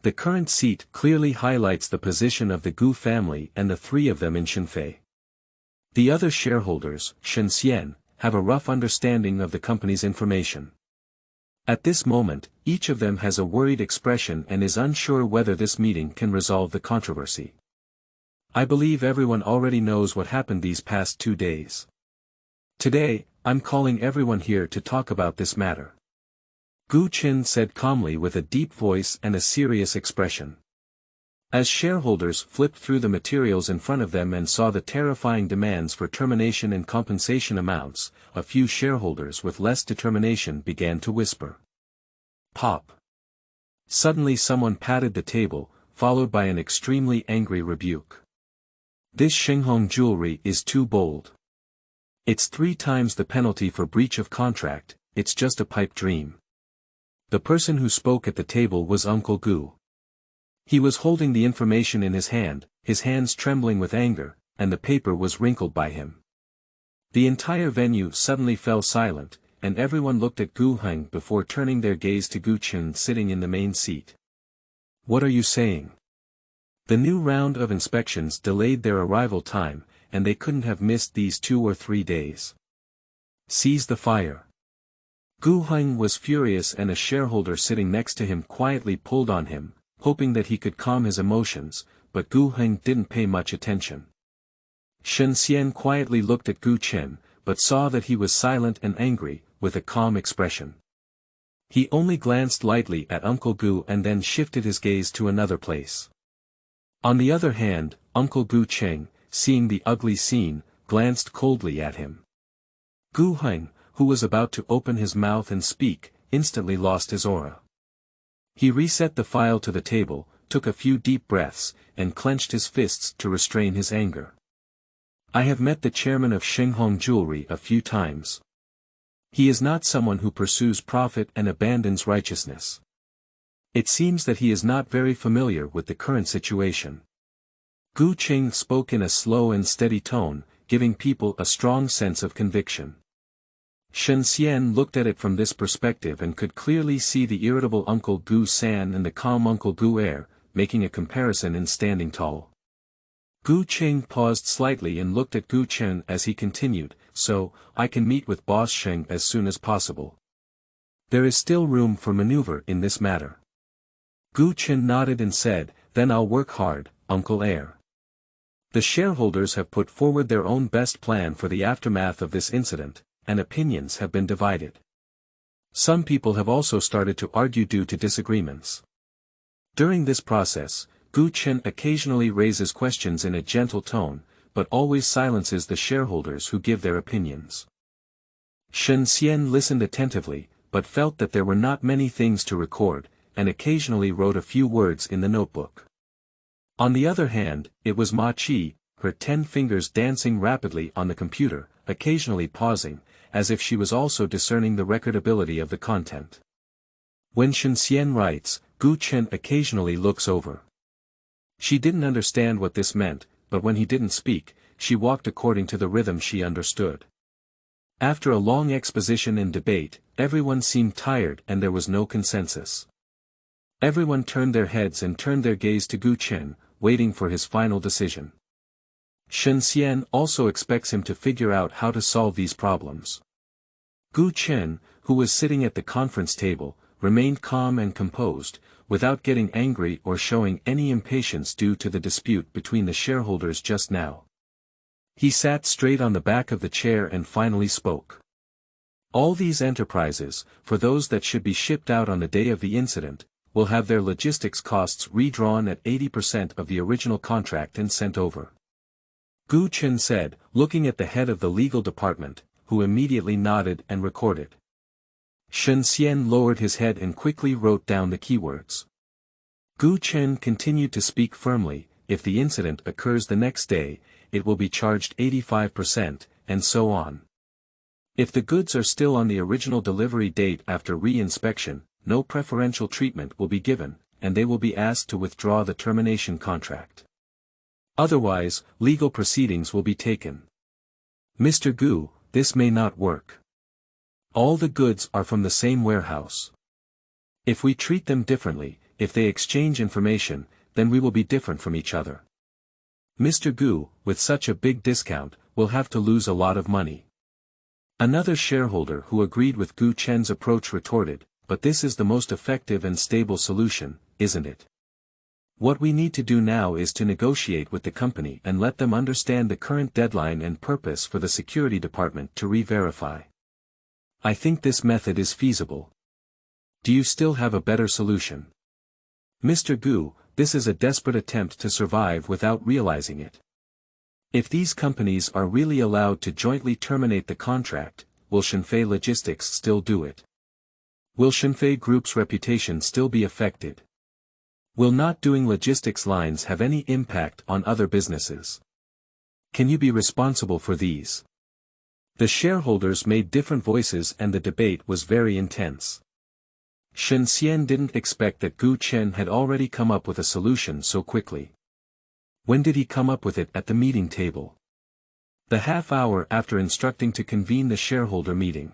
The current seat clearly highlights the position of the Gu family and the three of them in Shen Fei. The other shareholders, Shen Xian, have a rough understanding of the company's information. At this moment, each of them has a worried expression and is unsure whether this meeting can resolve the controversy. I believe everyone already knows what happened these past 2 days. Today, I'm calling everyone here to talk about this matter. Gu Chen said calmly with a deep voice and a serious expression. As shareholders flipped through the materials in front of them and saw the terrifying demands for termination and compensation amounts, a few shareholders with less determination began to whisper. Pop! Suddenly someone patted the table, followed by an extremely angry rebuke. This Shenghong jewelry is too bold. It's 3 times the penalty for breach of contract, it's just a pipe dream. The person who spoke at the table was Uncle Gu. He was holding the information in his hand, his hands trembling with anger, and the paper was wrinkled by him. The entire venue suddenly fell silent, and everyone looked at Gu Heng before turning their gaze to Gu Chen sitting in the main seat. What are you saying? The new round of inspections delayed their arrival time, and they couldn't have missed these 2 or 3 days. Seize the fire. Gu Heng was furious and a shareholder sitting next to him quietly pulled on him, hoping that he could calm his emotions, but Gu Heng didn't pay much attention. Shen Xian quietly looked at Gu Chen, but saw that he was silent and angry, with a calm expression. He only glanced lightly at Uncle Gu and then shifted his gaze to another place. On the other hand, Uncle Gu Cheng, seeing the ugly scene, glanced coldly at him. Gu Heng, who was about to open his mouth and speak, instantly lost his aura. He reset the file to the table, took a few deep breaths, and clenched his fists to restrain his anger. I have met the chairman of Shenghong Jewelry a few times. He is not someone who pursues profit and abandons righteousness. It seems that he is not very familiar with the current situation. Gu Cheng spoke in a slow and steady tone, giving people a strong sense of conviction. Shen Xian looked at it from this perspective and could clearly see the irritable Uncle Gu San and the calm Uncle Gu Air, making a comparison in standing tall. Gu Cheng paused slightly and looked at Gu Chen as he continued, so, I can meet with Boss Sheng as soon as possible. There is still room for maneuver in this matter. Gu Chen nodded and said, then I'll work hard, Uncle Air. The shareholders have put forward their own best plan for the aftermath of this incident, and opinions have been divided. Some people have also started to argue due to disagreements. During this process, Gu Chen occasionally raises questions in a gentle tone, but always silences the shareholders who give their opinions. Shen Xian listened attentively, but felt that there were not many things to record, and occasionally wrote a few words in the notebook. On the other hand, it was Ma Qi, her 10 fingers dancing rapidly on the computer, occasionally pausing, as if she was also discerning the recordability of the content. When Shen Xian writes, Gu Chen occasionally looks over. She didn't understand what this meant, but when he didn't speak, she walked according to the rhythm she understood. After a long exposition and debate, everyone seemed tired and there was no consensus. Everyone turned their heads and turned their gaze to Gu Chen, waiting for his final decision. Shen Xian also expects him to figure out how to solve these problems. Gu Chen, who was sitting at the conference table, remained calm and composed, without getting angry or showing any impatience due to the dispute between the shareholders just now. He sat straight on the back of the chair and finally spoke. All these enterprises, for those that should be shipped out on the day of the incident, will have their logistics costs redrawn at 80% of the original contract and sent over. Gu Chen said, looking at the head of the legal department, who immediately nodded and recorded. Shen Xian lowered his head and quickly wrote down the keywords. Gu Chen continued to speak firmly, if the incident occurs the next day, it will be charged 85%, and so on. If the goods are still on the original delivery date after re-inspection, no preferential treatment will be given, and they will be asked to withdraw the termination contract. Otherwise, legal proceedings will be taken. Mr. Gu, this may not work. All the goods are from the same warehouse. If we treat them differently, if they exchange information, then we will be different from each other. Mr. Gu, with such a big discount, will have to lose a lot of money. Another shareholder who agreed with Gu Chen's approach retorted, but this is the most effective and stable solution, isn't it? What we need to do now is to negotiate with the company and let them understand the current deadline and purpose for the security department to re-verify. I think this method is feasible. Do you still have a better solution? Mr. Gu, this is a desperate attempt to survive without realizing it. If these companies are really allowed to jointly terminate the contract, will Shenfei Logistics still do it? Will Shenfei Group's reputation still be affected? Will not doing logistics lines have any impact on other businesses? Can you be responsible for these? The shareholders made different voices and the debate was very intense. Shen Xian didn't expect that Gu Chen had already come up with a solution so quickly. When did he come up with it at the meeting table? The half hour after instructing to convene the shareholder meeting.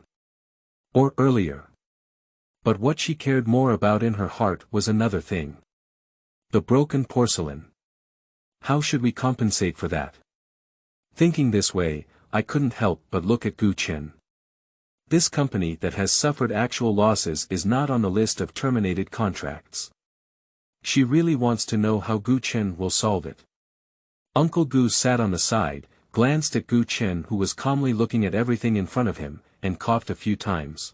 Or earlier. But what she cared more about in her heart was another thing. The broken porcelain. How should we compensate for that? Thinking this way, I couldn't help but look at Gu Chen. This company that has suffered actual losses is not on the list of terminated contracts. She really wants to know how Gu Chen will solve it. Uncle Gu sat on the side, glanced at Gu Chen who was calmly looking at everything in front of him, and coughed a few times.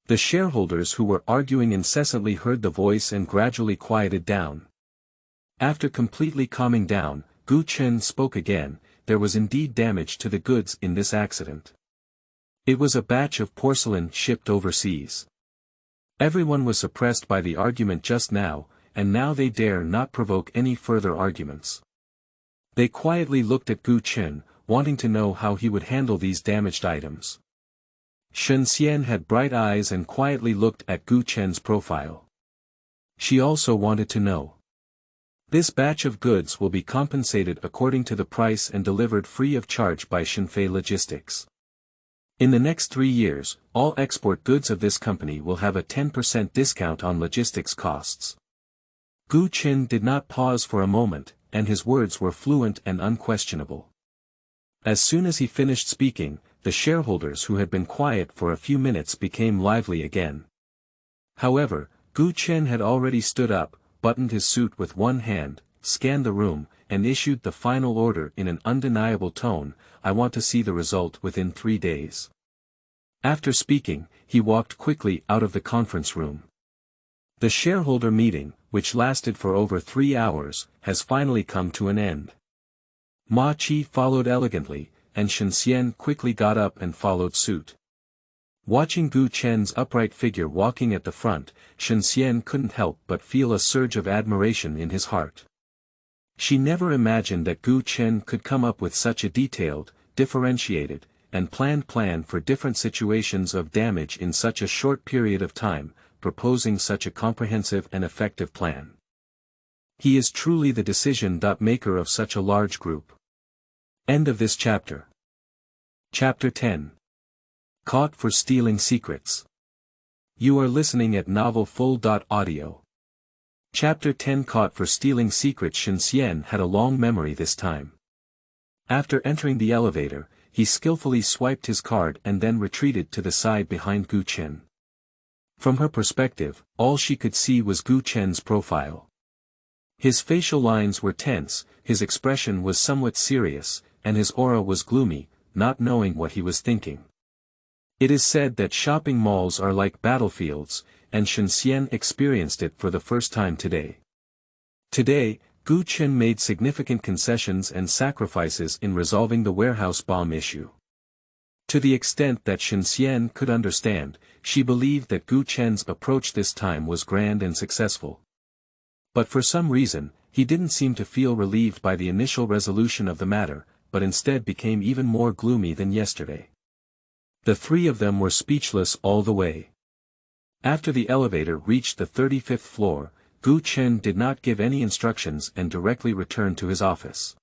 The shareholders who were arguing incessantly heard the voice and gradually quieted down. After completely calming down, Gu Chen spoke again. There was indeed damage to the goods in this accident. It was a batch of porcelain shipped overseas. Everyone was suppressed by the argument just now, and now they dare not provoke any further arguments. They quietly looked at Gu Chen, wanting to know how he would handle these damaged items. Shen Xian had bright eyes and quietly looked at Gu Chen's profile. She also wanted to know. This batch of goods will be compensated according to the price and delivered free of charge by Shenfei Logistics. In the next 3 years, all export goods of this company will have a 10% discount on logistics costs. Gu Chen did not pause for a moment, and his words were fluent and unquestionable. As soon as he finished speaking, the shareholders who had been quiet for a few minutes became lively again. However, Gu Chen had already stood up, buttoned his suit with one hand, scanned the room, and issued the final order in an undeniable tone, "I want to see the result within 3 days." After speaking, he walked quickly out of the conference room. The shareholder meeting, which lasted for over 3 hours, has finally come to an end. Ma Qi followed elegantly, and Shen Xian quickly got up and followed suit. Watching Gu Chen's upright figure walking at the front, Shen Xian couldn't help but feel a surge of admiration in his heart. She never imagined that Gu Chen could come up with such a detailed, differentiated, and planned plan for different situations of damage in such a short period of time, proposing such a comprehensive and effective plan. He is truly the decision-maker of such a large group. End of this chapter. Chapter 10. Caught for stealing secrets. You are listening at novelfull.audio. Chapter 10 Caught for stealing secrets. Shen Xian had a long memory this time. After entering the elevator, he skillfully swiped his card and then retreated to the side behind Gu Chen. From her perspective, all she could see was Gu Chen's profile. His facial lines were tense, his expression was somewhat serious, and his aura was gloomy, not knowing what he was thinking. It is said that shopping malls are like battlefields, and Shen Xian experienced it for the first time today. Today, Gu Chen made significant concessions and sacrifices in resolving the warehouse bomb issue. To the extent that Shen Xian could understand, she believed that Gu Chen's approach this time was grand and successful. But for some reason, he didn't seem to feel relieved by the initial resolution of the matter, but instead became even more gloomy than yesterday. The three of them were speechless all the way. After the elevator reached the 35th floor, Gu Chen did not give any instructions and directly returned to his office.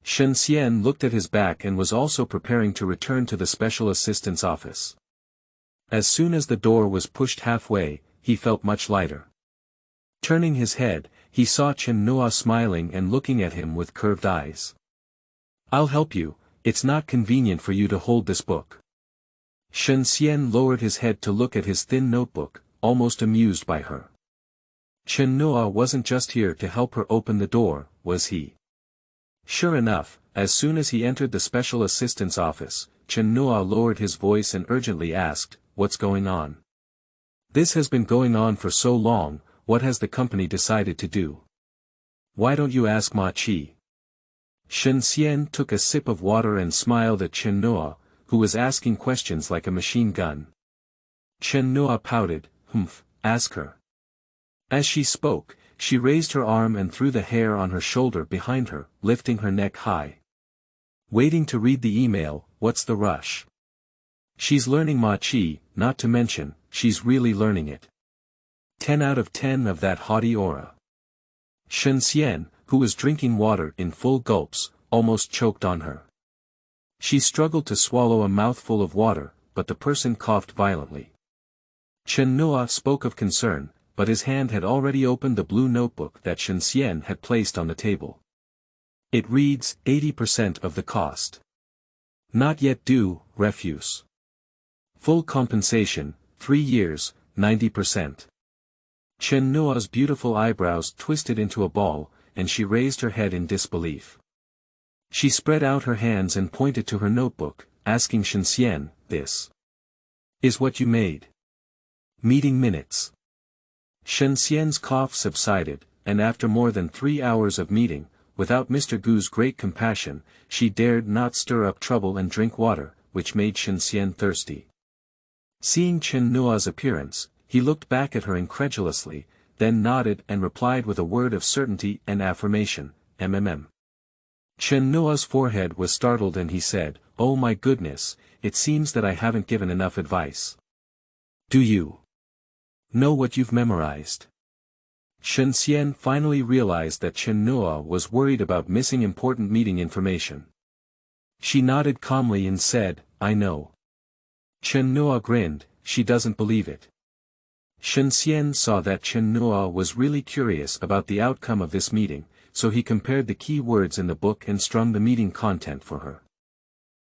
Shen Xian looked at his back and was also preparing to return to the special assistant's office. As soon as the door was pushed halfway, he felt much lighter. Turning his head, he saw Chen Noa smiling and looking at him with curved eyes. "I'll help you, it's not convenient for you to hold this book." Shen Xian lowered his head to look at his thin notebook, almost amused by her. Chen Noa wasn't just here to help her open the door, was he? Sure enough, as soon as he entered the special assistant's office, Chen Noa lowered his voice and urgently asked, "What's going on?" "This has been going on for so long, what has the company decided to do?" "Why don't you ask Ma Qi?" Shen Xian took a sip of water and smiled at Chen Noa, who was asking questions like a machine gun. Chen Noa pouted, "Humph, ask her." As she spoke, she raised her arm and threw the hair on her shoulder behind her, lifting her neck high. "Waiting to read the email, what's the rush?" "She's learning Ma Qi, not to mention, she's really learning it. 10 out of 10 of that haughty aura." Shen Xian, who was drinking water in full gulps, almost choked on her. She struggled to swallow a mouthful of water, but the person coughed violently. Chen Noa spoke of concern, but his hand had already opened the blue notebook that Shen Xian had placed on the table. "It reads, 80% of the cost. Not yet due, refuse. Full compensation, 3 years, 90%. Chen Noa's beautiful eyebrows twisted into a ball, and she raised her head in disbelief. She spread out her hands and pointed to her notebook, asking Shen Xian, "This is what you made?" "Meeting minutes." Shen Xian's cough subsided, and after more than 3 hours of meeting, without Mr. Gu's great compassion, she dared not stir up trouble and drink water, which made Shen Xian thirsty. Seeing Chen Noa's appearance, he looked back at her incredulously, then nodded and replied with a word of certainty and affirmation, "MMM." Chen Noa's forehead was startled and he said, "Oh my goodness, it seems that I haven't given enough advice." "Do you know what you've memorized?" Shen Xian finally realized that Chen Noa was worried about missing important meeting information. She nodded calmly and said, "I know." Chen Noa grinned, she doesn't believe it. Shen Xian saw that Chen Noa was really curious about the outcome of this meeting, so he compared the key words in the book and strung the meeting content for her.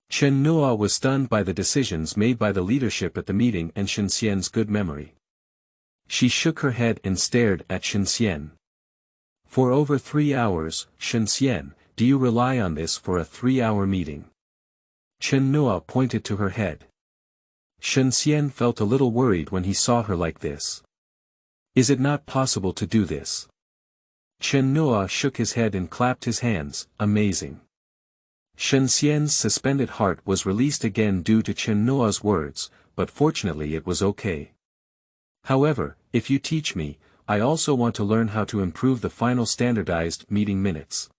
Chen Noa was stunned by the decisions made by the leadership at the meeting and Shen Xian's good memory. She shook her head and stared at Shen Xian. "For over 3 hours, Shen Xian, do you rely on this for a 3-hour meeting?" Chen Noa pointed to her head. Shen Xian felt a little worried when he saw her like this. "Is it not possible to do this?" Chen Noa shook his head and clapped his hands, amazing. Shen Xian's suspended heart was released again due to Chen Noa's words, but fortunately it was okay. "However, if you teach me, I also want to learn how to improve the final standardized meeting minutes.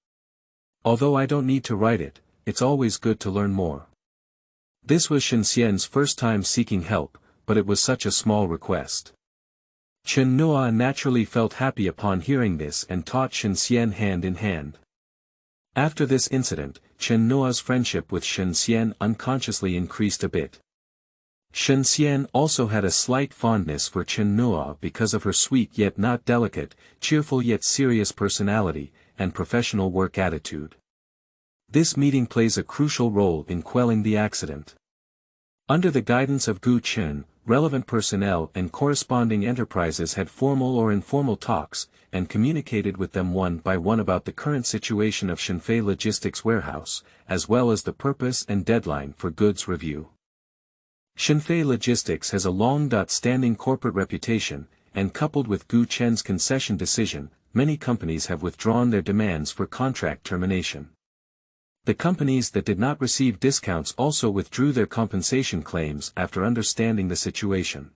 Although I don't need to write it, it's always good to learn more." This was Shen Xian's first time seeking help, but it was such a small request. Chen Noa naturally felt happy upon hearing this and taught Shen Xian hand in hand. After this incident, Chen Noa's friendship with Shen Xian unconsciously increased a bit. Shen Xian also had a slight fondness for Chen Nuo because of her sweet yet not delicate, cheerful yet serious personality, and professional work attitude. This meeting plays a crucial role in quelling the accident. Under the guidance of Gu Chen, relevant personnel and corresponding enterprises had formal or informal talks, and communicated with them one by one about the current situation of Shenfei Logistics Warehouse, as well as the purpose and deadline for goods review. Shenfei Logistics has a long-standing corporate reputation, and coupled with Gu Chen's concession decision, many companies have withdrawn their demands for contract termination. The companies that did not receive discounts also withdrew their compensation claims after understanding the situation.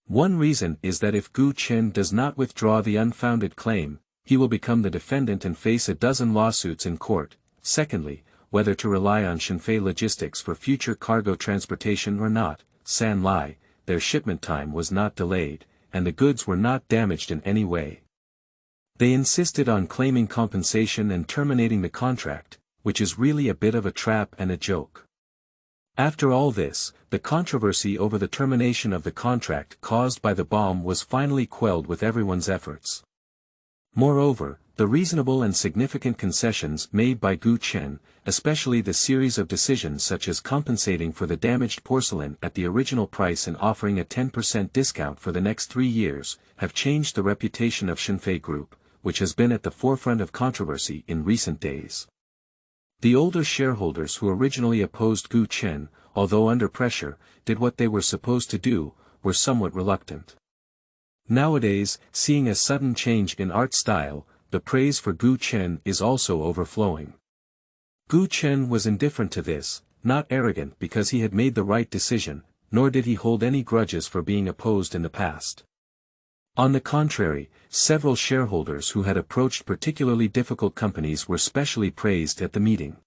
One reason is that if Gu Chen does not withdraw the unfounded claim, he will become the defendant and face a dozen lawsuits in court. Secondly, whether to rely on Shenfei Logistics for future cargo transportation or not, San Lai, their shipment time was not delayed, and the goods were not damaged in any way. They insisted on claiming compensation and terminating the contract, which is really a bit of a trap and a joke. After all this, the controversy over the termination of the contract caused by the bomb was finally quelled with everyone's efforts. Moreover, the reasonable and significant concessions made by Gu Chen, especially the series of decisions such as compensating for the damaged porcelain at the original price and offering a 10% discount for the next 3 years, have changed the reputation of Shenfei Group, which has been at the forefront of controversy in recent days. The older shareholders who originally opposed Gu Chen, although under pressure, did what they were supposed to do, were somewhat reluctant. Nowadays, seeing a sudden change in art style, the praise for Gu Chen is also overflowing. Gu Chen was indifferent to this, not arrogant because he had made the right decision, nor did he hold any grudges for being opposed in the past. On the contrary, several shareholders who had approached particularly difficult companies were specially praised at the meeting.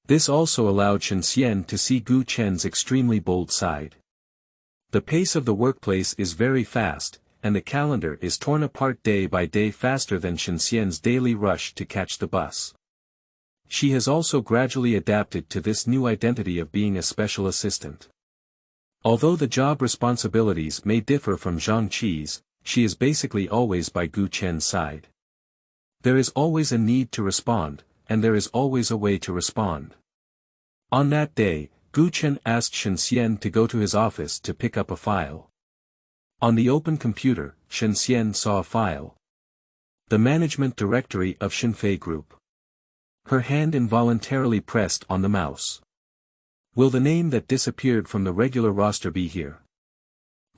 This also allowed Shen Xian to see Gu Chen's extremely bold side. The pace of the workplace is very fast, and the calendar is torn apart day by day faster than Shen Xian's daily rush to catch the bus. She has also gradually adapted to this new identity of being a special assistant. Although the job responsibilities may differ from Zhang Qi's, she is basically always by Gu Chen's side. There is always a need to respond, and there is always a way to respond. On that day, Gu Chen asked Shen Xian to go to his office to pick up a file. On the open computer, Shen Xian saw a file. The management directory of Shenfei Group. Her hand involuntarily pressed on the mouse. Will the name that disappeared from the regular roster be here?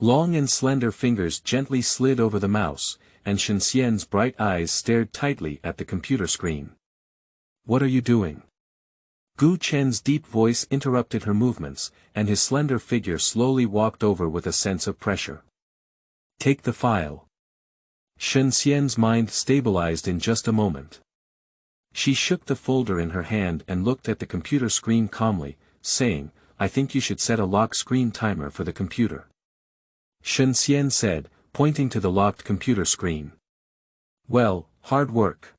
Long and slender fingers gently slid over the mouse, and Shen Xian's bright eyes stared tightly at the computer screen. What are you doing? Gu Chen's deep voice interrupted her movements, and his slender figure slowly walked over with a sense of pressure. Take the file. Shen Xian's mind stabilized in just a moment. She shook the folder in her hand and looked at the computer screen calmly, saying, I think you should set a lock screen timer for the computer. Shen Xian said, pointing to the locked computer screen. Well, hard work.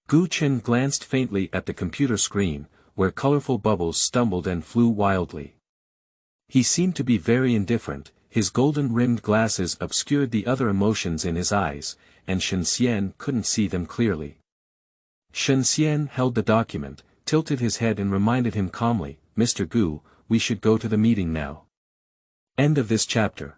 Gu Chen glanced faintly at the computer screen, where colorful bubbles stumbled and flew wildly. He seemed to be very indifferent, his golden-rimmed glasses obscured the other emotions in his eyes, and Shen Xian couldn't see them clearly. Shen Xian held the document, tilted his head and reminded him calmly, Mr. Gu, we should go to the meeting now. End of this chapter.